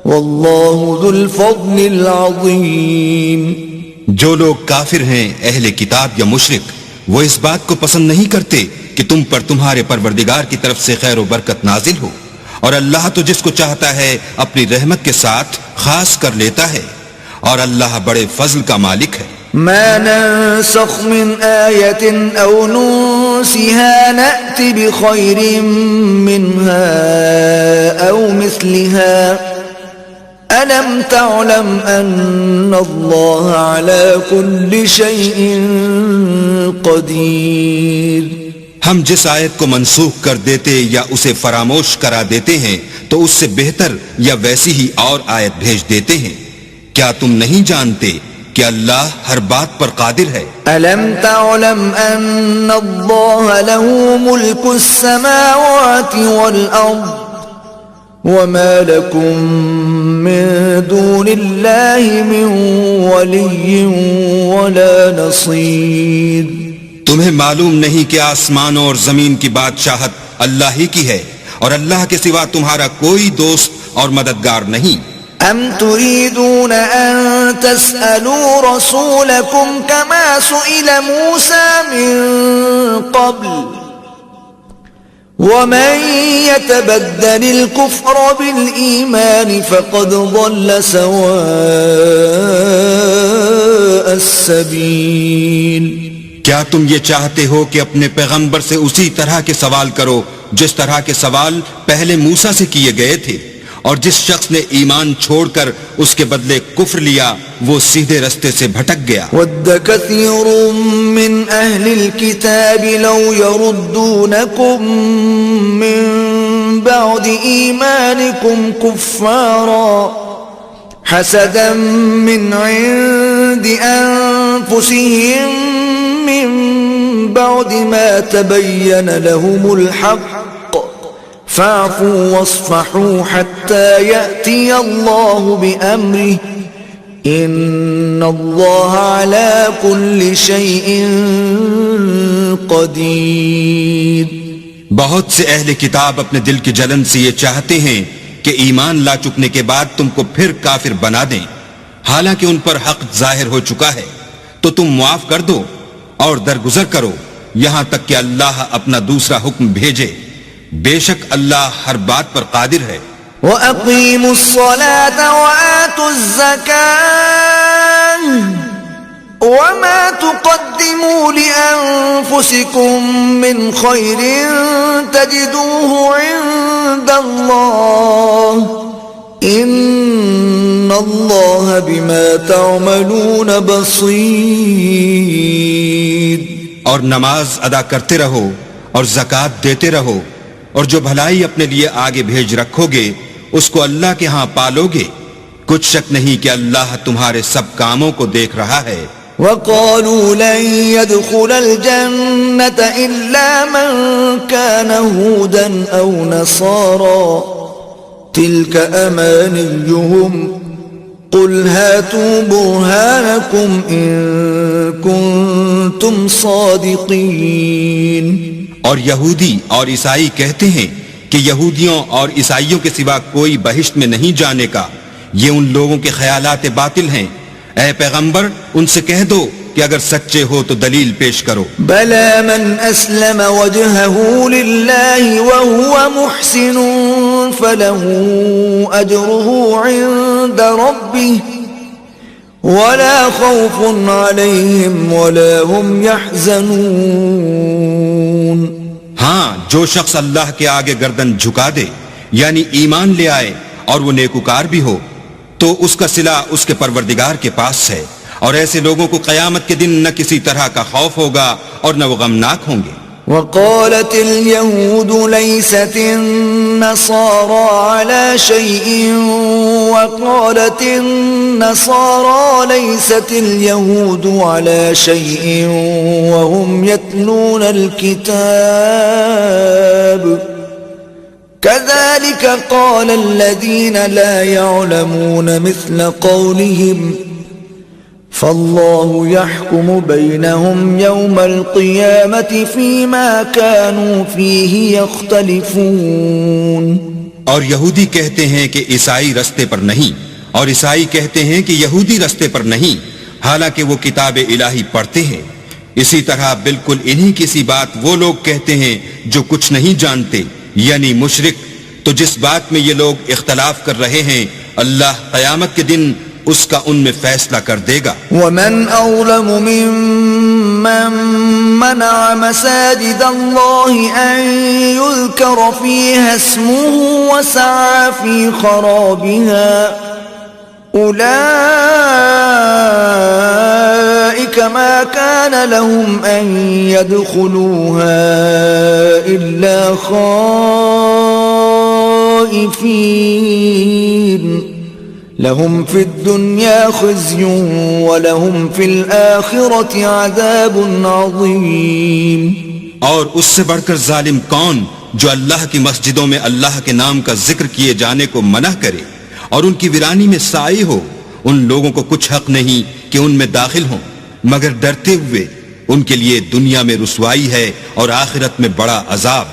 والله ذو الفضل العظيم. جو لوگ کافر ہیں اہل کتاب یا مشرک وہ اس بات کو پسند نہیں کرتے کہ تم پر تمہارے پروردگار کی طرف سے خیر و برکت نازل ہو اور اللہ تو جس کو چاہتا ہے اپنی رحمت کے ساتھ خاص کر لیتا ہے اور اللہ بڑے فضل کا مالک ہے. ما ننسخ من آية أو ننسها نأت بخير منها أو مثلها ألم تعلم أن الله على كل شيء قدير. ہم جس آیت کو منسوخ کر دیتے یا اسے فراموش کرا دیتے ہیں تو اس سے بہتر یا ویسی ہی اور آیت بھیج دیتے ہیں. کیا تم نہیں جانتے کہ اللہ ہر بات پر قادر ہے؟ ألم تعلم أن الله له ملك السماوات والأرض وما لكم من دون الله من ولي ولا نصير. تمہیں معلوم نہیں کہ آسمانوں اور زمین کی بادشاہت اللہ ہی کی ہے اور اللہ کے سوا تمہارا کوئی دوست اور مددگار نہیں. أم تريدون أن تسألوا رسولكم كما سئل موسى من قبل ومن يتبدل الكفر بالإيمان فقد ضل سواء السبيل. کیا تم یہ چاہتے ہو کہ اپنے پیغمبر سے اسی طرح کے سوال کرو جس طرح کے سوال پہلے موسیٰ سے کیے گئے تھے؟ اور جس شخص نے ایمان چھوڑ کر اس کے بدلے کفر لیا وہ سیدھے رستے سے بھٹک گیا. وَدَّ كَثِيرٌ مِّنْ أَهْلِ الْكِتَابِ لَوْ يَرُدُّونَكُمْ مِّن بَعْدِ إِيمَانِكُمْ كُفَّارًا حَسَدًا مِّنْ عِندِ أَنفُسِهِم مِّن بَعْدِ مَا تَبَيَّنَ لَهُمُ الْحَقُّ فاعفوا واصفحوا حتى يأتي الله بأمره إن الله على كل شيء قدير. بہت سے اہل کتاب اپنے دل کی جلن سے یہ چاہتے ہیں کہ ایمان لا چکنے کے بعد تم کو پھر کافر بنا دیں حالانکہ ان پر حق ظاہر ہو چکا ہے. تو تم معاف کر دو اور درگزر کرو یہاں تک کہ اللہ اپنا دوسرا حکم بھیجے. بے شک اللہ ہر بات پر قادر ہے. وَأَقِيمُوا الصَّلَاةَ وَآتُوا الزَّكَاةَ وَمَا تُقَدِّمُوا لِأَنفُسِكُم مِّنْ خَيْرٍ تَجِدُوهُ عِندَ اللَّهِ إِنَّ اللَّهَ بِمَا تَعْمَلُونَ بَصِيرٌ. اور نماز ادا کرتے رہو اور زکوٰۃ دیتے رہو اور جو بھلائی اپنے لیے آگے بھیج رکھو گے اس کو اللہ کے ہاں پالو گے. کچھ شک نہیں کہ اللہ تمہارے سب کاموں کو دیکھ رہا ہے. وَقَالُوا لَن يَدْخُلَ الْجَنَّةَ إِلَّا مَن كَانَ هُودًا أَوْ نَصَارَىٰ تِلْكَ أَمَانِيُّهُمْ قُلْ هَاتُوا بُرْهَانَكُمْ إِن كُنتُمْ صَادِقِينَ. اور یہودی اور عیسائی کہتے ہیں کہ یہودیوں اور عیسائیوں کے سوا کوئی بہشت میں نہیں جانے کا. یہ ان لوگوں کے خیالات باطل ہیں. اے پیغمبر ان سے کہہ دو کہ اگر سچے ہو تو دلیل پیش کرو. بَلَى مَنْ أَسْلَمَ وَجْهَهُ لِلَّهِ وَهُوَ مُحْسِنٌ فَلَهُ أَجْرُهُ عِندَ رَبِّهِ وَلَا خَوْفٌ عَلَيْهِمْ وَلَا هُمْ يَحْزَنُونَ. ہاں جو شخص اللہ کے آگے گردن جھکا دے یعنی ایمان لے آئے اور وہ نیکوکار بھی ہو تو اس کا صلہ اس کے پروردگار کے پاس ہے اور ایسے لوگوں کو قیامت کے دن نہ کسی طرح کا خوف ہوگا اور نہ وہ غمناک ہوں گے. وقالت اليهود ليست النصارى على شيء وقالت النصارى ليست اليهود على شيء وهم يتلون الكتاب كذلك قال الذين لا يعلمون مثل قولهم فالله يحكم بينهم يوم القيامة فيما كانوا فيه يختلفون. اور یہودی کہتے ہیں کہ عیسائی رستے پر نہیں اور عیسائی کہتے ہیں کہ یہودی رستے پر نہیں حالانکہ وہ کتاب الہی پڑھتے ہیں. اسی طرح بالکل انہی کسی بات وہ لوگ کہتے ہیں جو کچھ نہیں جانتے یعنی مشرک. تو جس بات میں یہ لوگ اختلاف کر رہے ہیں اللہ قیامت کے دن اس کا ان میں فیصلہ کر دے گا. ومن أظلم ممن منع مساجد الله أن يذكر فيها اسمه وسعى في خرابها أولئك أولئك ما كان لهم أن يدخلوها إلا خائفين لهم في الدنيا خزي ولهم في الآخرة عذاب عظيم. اور اس سے بڑھ کر ظالم کون جو اللہ کی مسجدوں میں اللہ کے نام کا ذکر کیے جانے کو منع کرے اور ان کی ویرانی میں سائی ہو. ان لوگوں کو کچھ حق نہیں کہ ان میں داخل ہوں مگر ڈرتے ہوئے. ان کے لیے دنیا میں رسوائی ہے اور آخرت میں بڑا عذاب.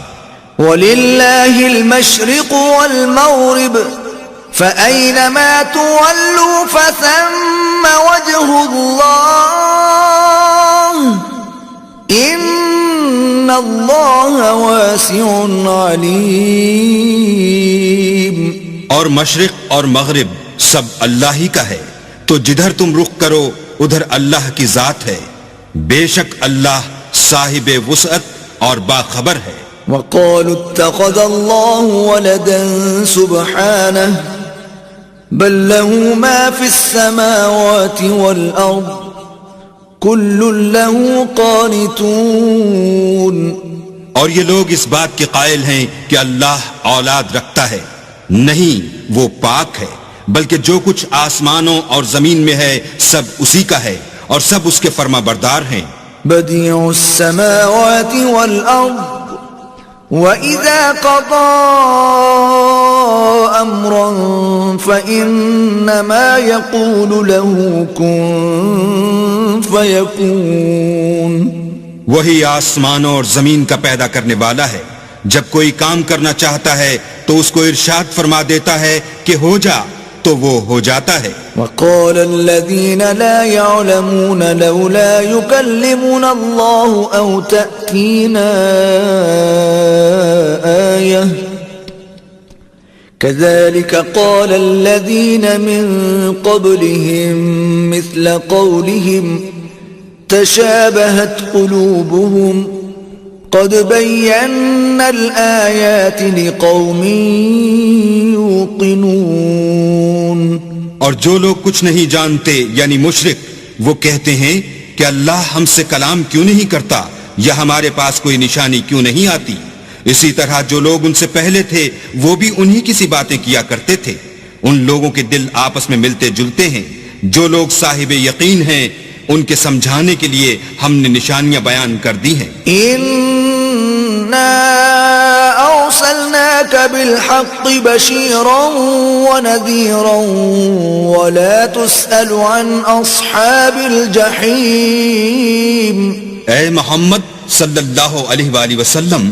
وَلِلَّهِ الْمَشْرِقُ وَالْمَغْرِبُ فَأَيْنَمَا تُوَلُّوا فَثَمَّ وَجْهُ اللَّهِ إِنَّ اللَّهَ وَاسِعٌ عَلِيمٌ. اور مشرق اور مغرب سب اللہ ہی کا ہے تو جدھر تم رخ کرو ادھر اللہ کی ذات ہے. بے شک اللہ صاحب وسعت اور باخبر ہے. وقالوا اتخذ الله ولدا سبحانه بل له ما في السماوات والأرض كل له قانتون. اور یہ لوگ اس بات کے قائل ہیں کہ اللہ اولاد رکھتا ہے. نہیں، وہ پاک ہے، بلکہ جو کچھ آسمانوں اور زمین میں ہے سب اسی کا ہے اور سب اس کے فرما بردار ہیں. بديع السماوات والأرض وَإِذَا قَضَى أَمْرًا فَإِنَّمَا يَقُولُ لَهُ كُن فَيَكُونُ. وہی آسمانوں اور زمین کا پیدا کرنے والا ہے. جب کوئی کام کرنا چاہتا ہے تو اس کو ارشاد فرما دیتا ہے کہ ہو جا تو وہ ہو جاتا ہے. وَقَالَ الَّذِينَ لَا يَعْلَمُونَ لَوْلَا يُكَلِّمُنَا اللَّهُ أَوْ تَأْتِينَا آيَةٌ كَذَلِكَ قَالَ الَّذِينَ مِن قَبْلِهِم مِثْلَ قَوْلِهِمْ تَشَابَهَتْ قُلُوبُهُمْ قَدْ بَيَّنَّا الْآيَاتِ لِقَوْمٍ يُوقِنُونَ. اور جو لوگ کچھ نہیں جانتے یعنی مشرک وہ کہتے ہیں کہ اللہ ہم سے کلام کیوں نہیں کرتا یا ہمارے پاس کوئی نشانی کیوں نہیں آتی. اسی طرح جو لوگ ان سے پہلے تھے وہ بھی انہی کی سی باتیں کیا کرتے تھے. ان لوگوں کے دل آپس میں ملتے جلتے ہیں. جو لوگ صاحب یقین ہیں ان کے سمجھانے کے لیے ہم نے نشانیاں بیان کر دی ہیں. أرسلناك بالحق بشيرا ونذيرا ولا تسأل عن أصحاب الجحيم. اے محمد صلی اللہ علیہ وآلہ وسلم،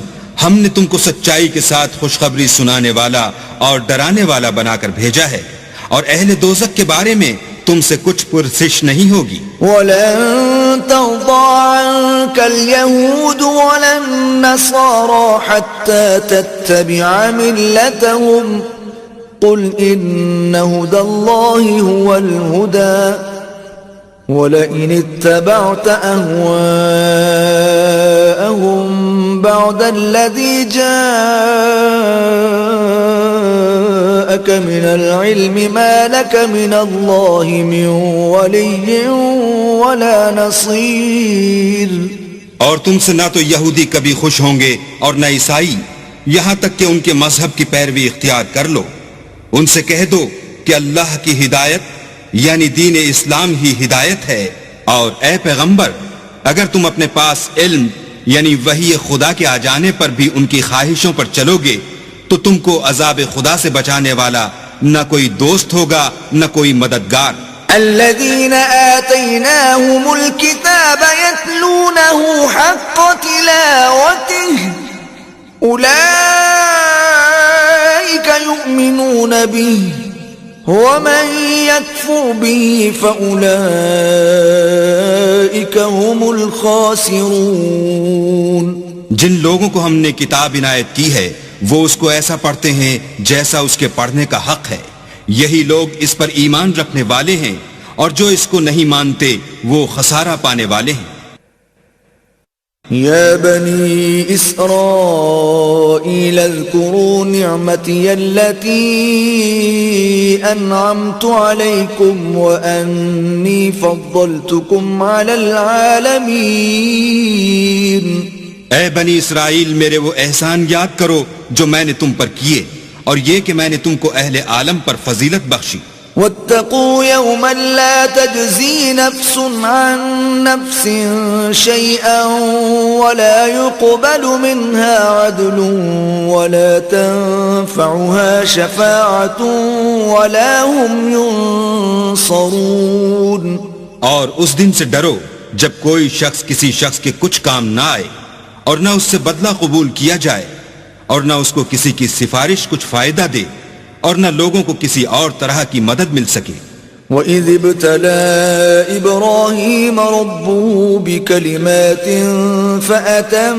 ہم نے تم کو سچائی کے ساتھ خوشخبری سنانے والا اور ڈرانے والا بنا کر بھیجا ہے، اور اہل دوزخ کے بارے میں تم سے کچھ پرسش نہیں ہوگی. وَلَن تَرْضَىٰ عَنكَ الْيَهُودُ وَلَا النَّصَارَىٰ حَتَّىٰ تَتَّبِعَ مِلَّتَهُمْ قُلْ إِنَّ هُدَى اللَّهِ هُوَ الْهُدَىٰ وَلَئِنِ اتَّبَعْتَ أَهْوَاءَهُم بَعْدَ الَّذِي جَاءَكَ مِنَ الْعِلْمِ مَا لَكَ مِنَ اللَّهِ مِن وَلِيٍّ وَلَا نَصِيرٍ. اور تم سے نہ تو یہودی کبھی خوش ہوں گے اور نہ عیسائی، یہاں تک کہ ان کے مذہب کی پیروی اختیار کر لو. ان سے کہہ دو کہ اللہ کی ہدایت یعنی دین اسلام ہی ہدایت ہے، اور اے پیغمبر اگر تم اپنے پاس علم یعنی وحی خدا کے آ جانے پر بھی ان کی خواہشوں پر چلو گے تو تم کو عذاب خدا سے بچانے والا نہ کوئی دوست ہوگا نہ کوئی مددگار. الذين آتيناهم الكتاب يتلونه حق تلاوته أولئك يؤمنون به ومن يكفر به فأولئك هم الخاسرون. جن لوگوں کو ہم نے کتاب عنایت کی ہے وہ اس کو ایسا پڑھتے ہیں جیسا اس کے پڑھنے کا حق ہے، یہی لوگ اس پر ایمان رکھنے والے ہیں، اور جو اس کو نہیں مانتے وہ خسارہ پانے والے ہیں. يا بني إسرائيل اذكروا نعمتي التي أنعمت عليكم وأني فضلتكم على العالمين. اے بنی اسرائیل میرے وہ احسان یاد کرو جو میں نے تم پر کیے، اور یہ کہ میں نے تم کو اہل عالم پر فضیلت بخشی. واتقوا يوما لا تجزي نفس عن نفس شيئا ولا يقبل منها عدل ولا تنفعها شفاعة ولا هم ينصرون. اور اس دن سے ڈرو جب کوئی شخص کسی شخص کے کچھ کام نہ آئے اور نہ اس سے بدلہ قبول کیا جائے اور نہ اس کو کسی کی سفارش کچھ فائدہ دے اور نہ لوگوں کو کسی اور طرح کی مدد مل سکے. وَإِذِ ابْتَلَى إِبْرَاهِيمَ رَبُّهُ بِكَلِمَاتٍ فَأَتَمَّهُنَّ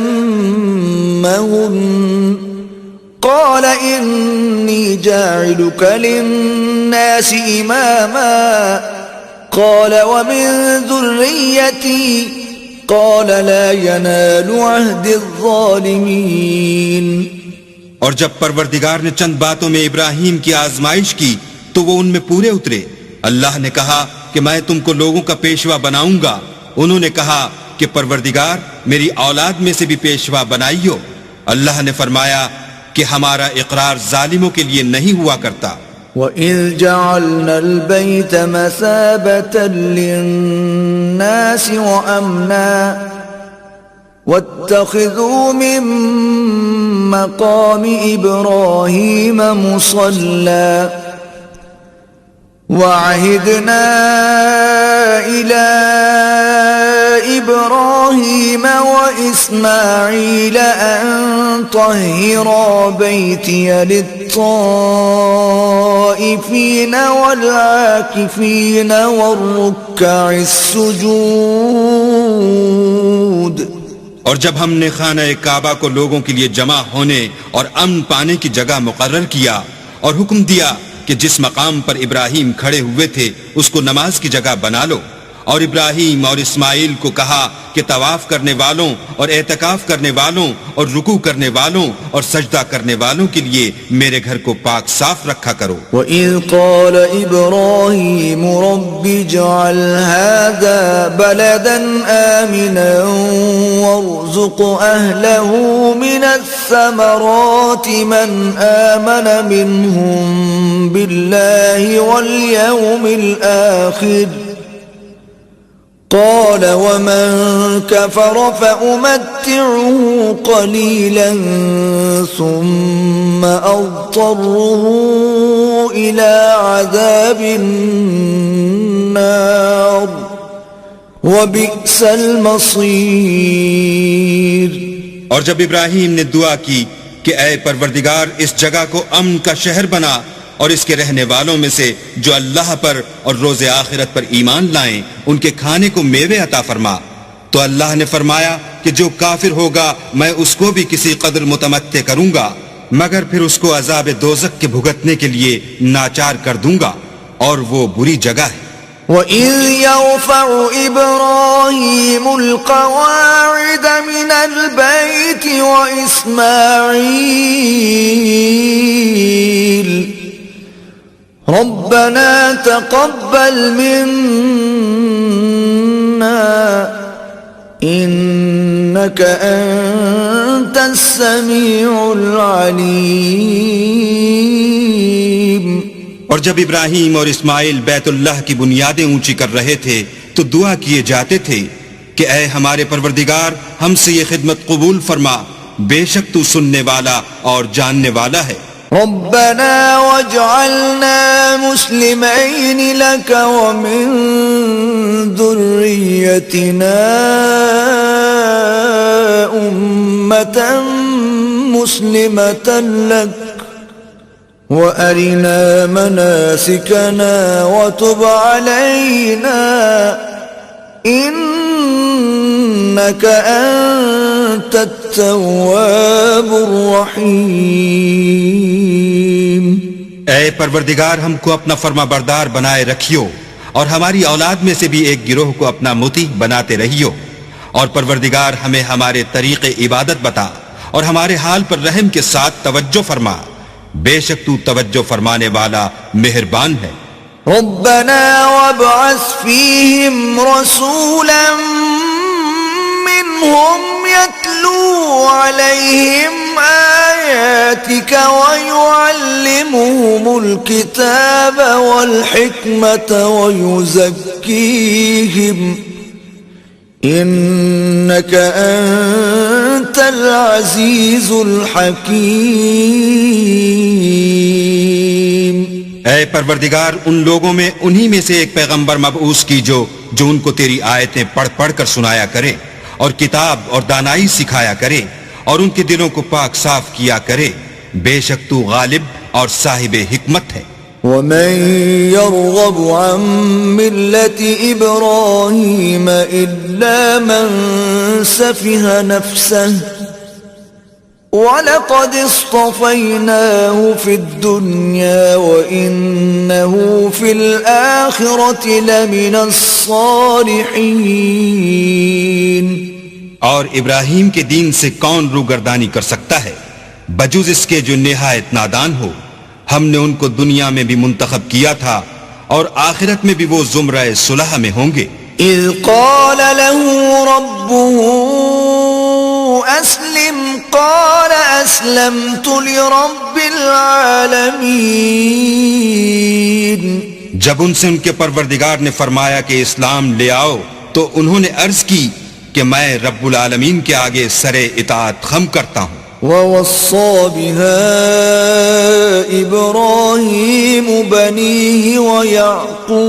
قَالَ إِنِّي جَاعِلُكَ لِلنَّاسِ إِمَامًا قَالَ وَمِن ذُرِّيَّتِي قَالَ لَا يَنَالُ عَهْدِ الظَّالِمِينَ. اور جب پروردگار نے چند باتوں میں ابراہیم کی آزمائش کی تو وہ ان میں پورے اترے. اللہ نے کہا کہ میں تم کو لوگوں کا پیشوا بناؤں گا. انہوں نے کہا کہ پروردگار میری اولاد میں سے بھی پیشوا بنائیو. اللہ نے فرمایا کہ ہمارا اقرار ظالموں کے لیے نہیں ہوا کرتا. وَإِذْ جَعَلْنَا الْبَيْتَ مَثَابَةً لِلنَّاسِ وَأَمْنًا وَاتَّخِذُوا مِن مَّقَامِ إِبْرَاهِيمَ مُصَلًّى وَعَهِدْنَا إِلَى إِبْرَاهِيمَ وَإِسْمَاعِيلَ أَن طَهِّرَا بَيْتِيَ لِلطَّائِفِينَ وَالْعَاكِفِينَ وَالرُّكَّعِ السُّجُودِ. اور جب ہم نے خانہ کعبہ کو لوگوں کے لیے جمع ہونے اور امن پانے کی جگہ مقرر کیا اور حکم دیا کہ جس مقام پر ابراہیم کھڑے ہوئے تھے اس کو نماز کی جگہ بنا لو، اور ابراہیم اور اسماعیل کو کہا کہ طواف کرنے والوں اور اعتکاف کرنے والوں اور رکوع کرنے والوں اور سجدہ کرنے والوں کے لیے میرے گھر کو پاک صاف رکھا کرو. وَإِذْ قَالَ إِبْرَاهِيمُ رَبِّ اجْعَلْ هَذَا بَلَدًا آمِنًا وَارْزُقْ أَهْلَهُ مِنَ الثَّمَرَاتِ مَنْ آمَنَ مِنْهُمْ بِاللَّهِ وَالْيَوْمِ الْآخِرِ قال ومن كفر فأمتعه قليلا ثم أضطره إلى عذاب النار وبئس المصير. اور جب ابراہیم نے دعا کی کہ اے پروردگار اس جگہ کو امن کا شہر بنا اور اس کے رہنے والوں میں سے جو اللہ پر اور روز آخرت پر ایمان لائیں ان کے کھانے کو میوے عطا فرما، تو اللہ نے فرمایا کہ جو کافر ہوگا میں اس کو بھی کسی قدر متمتع کروں گا مگر پھر اس کو عذاب دوزخ کے بھگتنے کے لیے ناچار کر دوں گا اور وہ بری جگہ ہے. وَإِذْ يَرْفَعُ إِبْرَاهِيمُ الْقَوَاعِدَ مِنَ الْبَيْتِ وَإِسْمَاعِيلُ رَبَّنَا تَقَبَّلْ مِنَّا إِنَّكَ أَنْتَ السَّمِيعُ الْعَلِيمُ. اور جب ابراہیم اور اسماعیل بیت اللہ کی بنیادیں اونچی کر رہے تھے تو دعا کیے جاتے تھے کہ اے ہمارے پروردگار ہم سے یہ خدمت قبول فرما، بے شک تو سننے والا اور جاننے والا ہے. ربنا واجعلنا مسلمين لك ومن ذريتنا أمة مسلمة لك وأرنا مناسكنا وتب علينا إنك أنت التواب الرحيم. اے پروردگار ہم کو اپنا فرما بردار بنائے رکھیو اور ہماری اولاد میں سے بھی ایک گروہ کو اپنا مطیع بناتے رہیو اور پروردگار ہمیں ہمارے طریق عبادت بتا اور ہمارے حال پر رحم کے ساتھ توجہ فرما، بے شک تو توجہ فرمانے والا مہربان ہے۔ ربنا وابعث فيهم رسولا منهم يتلو عليهم آياتك ويعلمهم الكتاب والحكمة ويزكيهم إنك أنت العزيز الحكيم۔ اے پروردگار ان لوگوں میں انہی میں سے ایک پیغمبر مبعوث کی جو ان کو تیری آیتیں پڑھ پڑھ کر سنایا کرے اور کتاب اور دانائی سکھایا کرے اور ان کے دلوں کو پاک صاف کیا کرے، بے شک تو غالب اور صاحب حکمت ہے۔ ومن يرغب عن ملة إبراهيم إلا من سفه نفسه وَلَقَدِ اصْطَفَيْنَاهُ فِي الدُّنْيَا وَإِنَّهُ فِي الْآخِرَةِ لَمِنَ الصَّالِحِينَ۔ اور ابراہیم کے دین سے کون روگردانی کر سکتا ہے بجز اس کے جو نہایت نادان ہو؟ ہم نے ان کو دنیا میں بھی منتخب کیا تھا اور آخرت میں بھی وہ زمرہ صلح میں ہوں گے۔ اذ قال له ربه اسلم قال اسلمت لرب العالمین۔ جب ان سے ان کے پروردگار نے فرمایا کہ اسلام لے آؤ تو انہوں نے عرض کی کہ میں رب العالمین کے آگے سر اطاعت خم کرتا ہوں۔ وَوَصَّى بِهَا إِبْرَاهِيمُ بَنِيهِ وَيَعْقُوبُ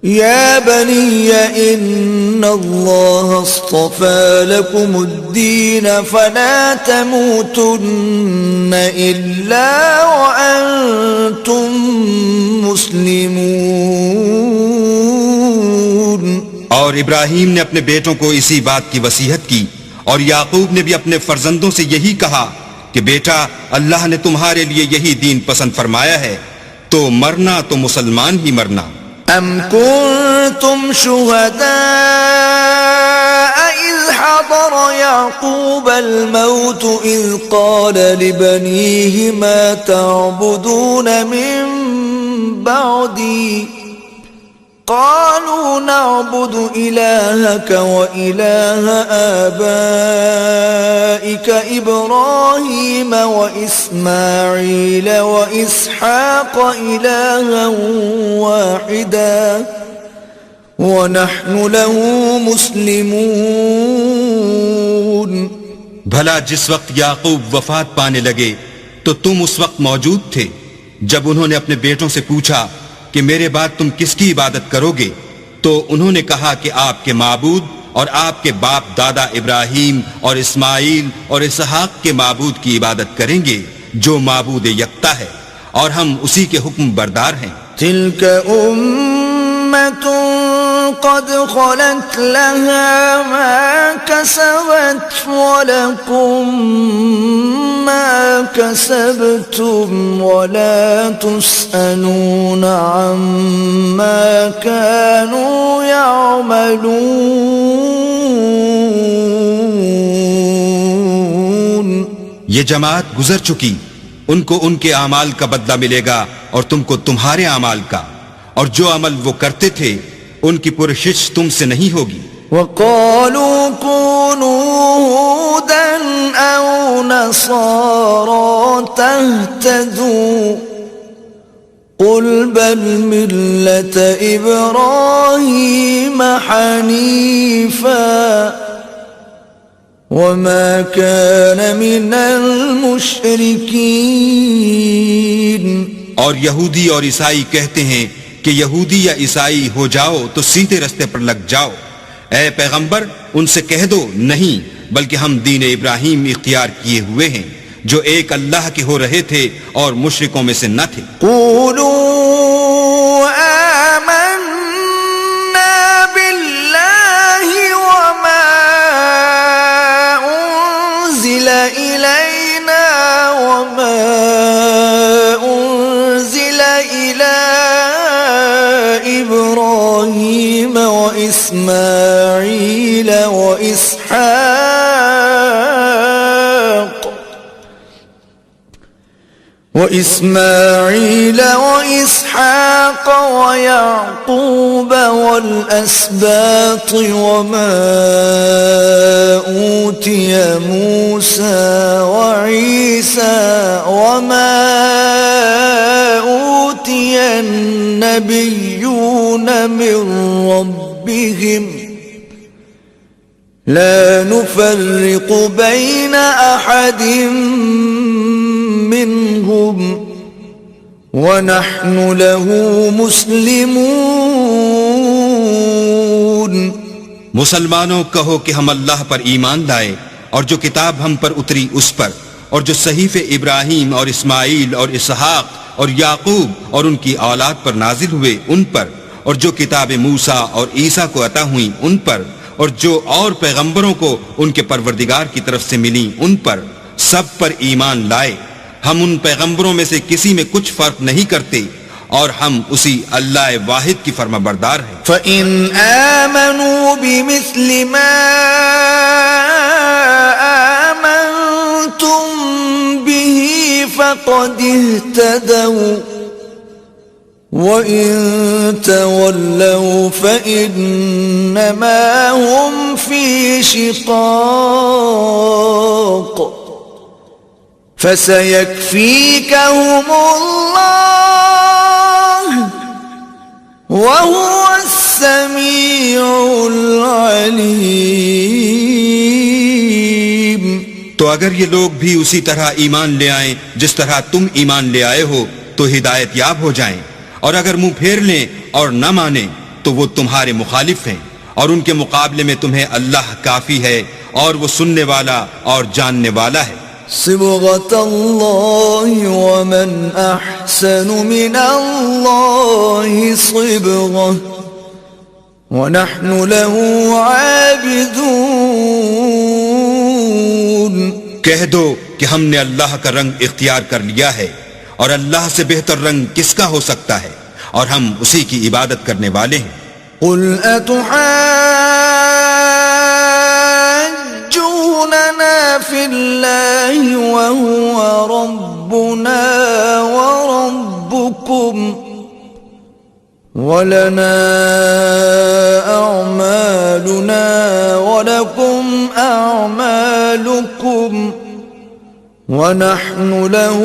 يَا بَنِيَّ إِنَّ اللَّهَ اصْطَفَى لَكُمُ الدِّينَ فَلَا تَمُوتُنَّ إِلَّا وَأَنْتُمْ مُسْلِمُونَ۔ اور ابراہیم نے اپنے بیٹوں کو اسی بات کی وصیت کی، اور یعقوب نے بھی اپنے فرزندوں سے یہی کہا کہ بیٹا اللہ نے تمہارے لیے یہی دین پسند فرمایا ہے، تو مرنا تو مسلمان ہی مرنا۔ ام کنتم شہداء اذ حضر یعقوب الموت اذ قال لبنیہ ما تعبدون من بعدی قالوا نعبد إلهك وإله آبائك إبراهيم وإسماعيل وإسحاق إلها واحدا ونحن له مسلمون۔ بھلا جس وقت یعقوب وفات پانے لگے تو تم اس وقت موجود تھے جب انہوں نے اپنے بیٹوں سے پوچھا کہ میرے بعد تم کس کی عبادت کرو گے؟ تو انہوں نے کہا کہ آپ کے معبود اور آپ کے باپ دادا ابراہیم اور اسماعیل اور اسحاق کے معبود کی عبادت کریں گے جو معبود یکتا ہے، اور ہم اسی کے حکم بردار ہیں۔ تلك أمة قد خلت لها ما كسبت ولكم ما كسبتم ولا تسألون عما كانوا يعملون۔ یہ جماعت گزر چکی، ان کو ان کے اعمال کا بدلہ ملے گا اور تم کو تمہارے اعمال کا، اور جو عمل وہ کرتے تھے ان کی پرشش تم سے نہیں ہوگی۔ وَقَالُوا كُونُوا هُودًا أَوْ نَصَارَىٰ تَهْتَدُوا قُلْ بَلْ مِلَّةَ إِبْرَاهِيمَ حَنِيفًا وَمَا كَانَ مِنَ الْمُشْرِكِينَ۔ اور یہودی اور عیسائی کہتے ہیں کہ یہودی یا عیسائی ہو جاؤ تو سیدھے رستے پر لگ جاؤ۔ اے پیغمبر ان سے کہہ دو نہیں، بلکہ ہم دین ابراہیم اختیار کیے ہوئے ہیں جو ایک اللہ کے ہو رہے تھے اور مشرکوں میں سے نہ تھے۔ قولوا آمنا باللہ وما انزل الینا وما انزل الى ابراہیم وإسماعيل وإسحاق ويعقوب والأسباط وما أوتي موسى وعيسى وما أوتي النبيون من ربهم لا نفرق بين أحد منهم ونحن له مسلمون. مسلمانوں کہو کہ ہم اللہ پر ایمان لائے اور جو کتاب ہم پر اتری اس پر، اور جو صحیفے ابراہیم اور اسماعیل اور اسحاق اور یعقوب اور ان کی اولاد پر نازل ہوئے ان پر، اور جو کتاب موسیٰ اور عیسیٰ کو عطا ہوئیں ان پر، اور جو اور پیغمبروں کو ان کے پروردگار کی طرف سے ملی ان پر، سب پر ایمان لائے. ہم ان پیغمبروں میں سے کسی میں کچھ فرق نہیں کرتے اور ہم اسی اللہ واحد کی فرما بردار ہیں. فَإِنْ آمَنُوا بِمِثْلِ مَا آمَنْتُمْ بِهِ فَقَدِ اهْتَدَوْا وَإِن تَوَلَّوْا فَإِنَّمَا هُمْ فِي شِقَاقٍ فَسَيَكْفِيكَهُمُ اللَّهُ وَهُوَ السَّمِيعُ الْعَلِيمُ. تو اگر یہ لوگ بھی اسی طرح ایمان لے آئیں جس طرح تم ایمان لے آئے ہو تو ہدایت یاب ہو جائیں، اور اگر منہ پھیر لیں اور نہ مانیں تو وہ تمہارے مخالف ہیں، اور ان کے مقابلے میں تمہیں اللہ کافی ہے اور وہ سننے والا اور جاننے والا ہے. صبغة الله ومن أحسن من الله صبغة ونحن له عابدون. کہہ دو کہ ہم نے اللہ کا رنگ اختیار کر لیا ہے، اور اللہ سے بہتر رنگ کس کا ہو سکتا ہے، اور ہم اسی کی عبادت کرنے والے ہیں. قل أتحاجوننا في الله وهو ربنا وربكم ولنا أعمالنا ولكم أعمالكم ونحن له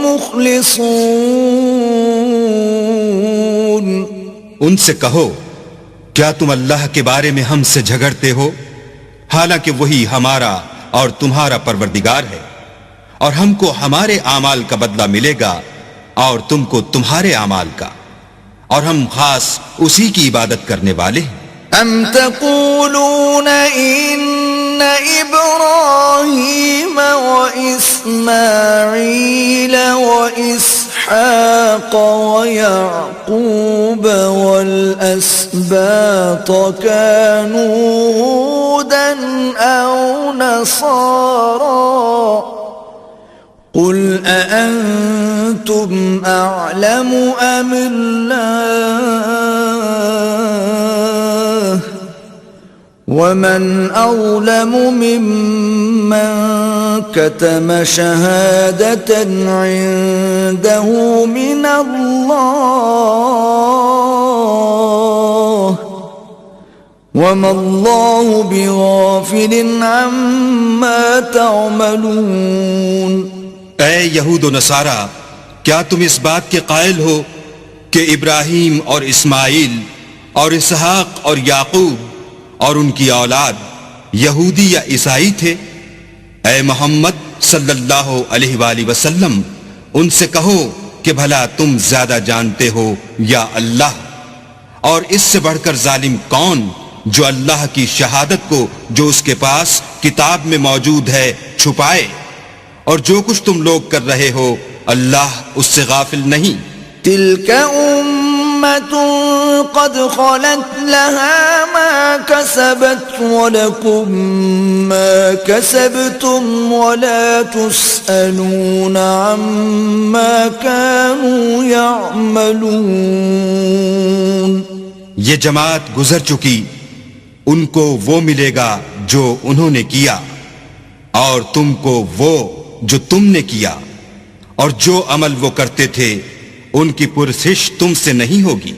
مخلصون. ان سے کہو کیا تم اللہ کے بارے میں ہم سے جھگڑتے ہو، حالانکہ وہی ہمارا اور تمہارا پروردگار ہے، اور ہم کو ہمارے اعمال کا بدلہ ملے گا اور تم کو تمہارے اعمال کا، اور ہم خاص اسی کی عبادت کرنے والے ہیں. ام تقولون ان ابراہیم واسماعیل واسحاق ویعقوب والاسباط كانوا هودا او نصارا قل أأنتم أعلم أم الله ومن أظلم ممن كتم شهادة عنده من الله وما الله بغافل عما تعملون. اے یہود و نصارہ، کیا تم اس بات کے قائل ہو کہ ابراہیم اور اسماعیل اور اسحاق اور یعقوب اور ان کی اولاد یہودی یا عیسائی تھے؟ اے محمد صلی اللہ علیہ وآلہ وسلم، ان سے کہو کہ بھلا تم زیادہ جانتے ہو یا اللہ؟ اور اس سے بڑھ کر ظالم کون جو اللہ کی شہادت کو جو اس کے پاس کتاب میں موجود ہے چھپائے؟ اور جو کچھ تم لوگ کر رہے ہو اللہ اس سے غافل نہیں. تلك أمة قد خلت لها ما كسبت ولكم ما كسبتم ولا تسألون عما كانوا يعملون. یہ جماعت گزر چکی، ان کو وہ ملے گا جو انہوں نے کیا، اور تم کو وہ جو تم نے کیا، اور جو عمل وہ کرتے تھے ان کی پرسش تم سے نہیں ہوگی.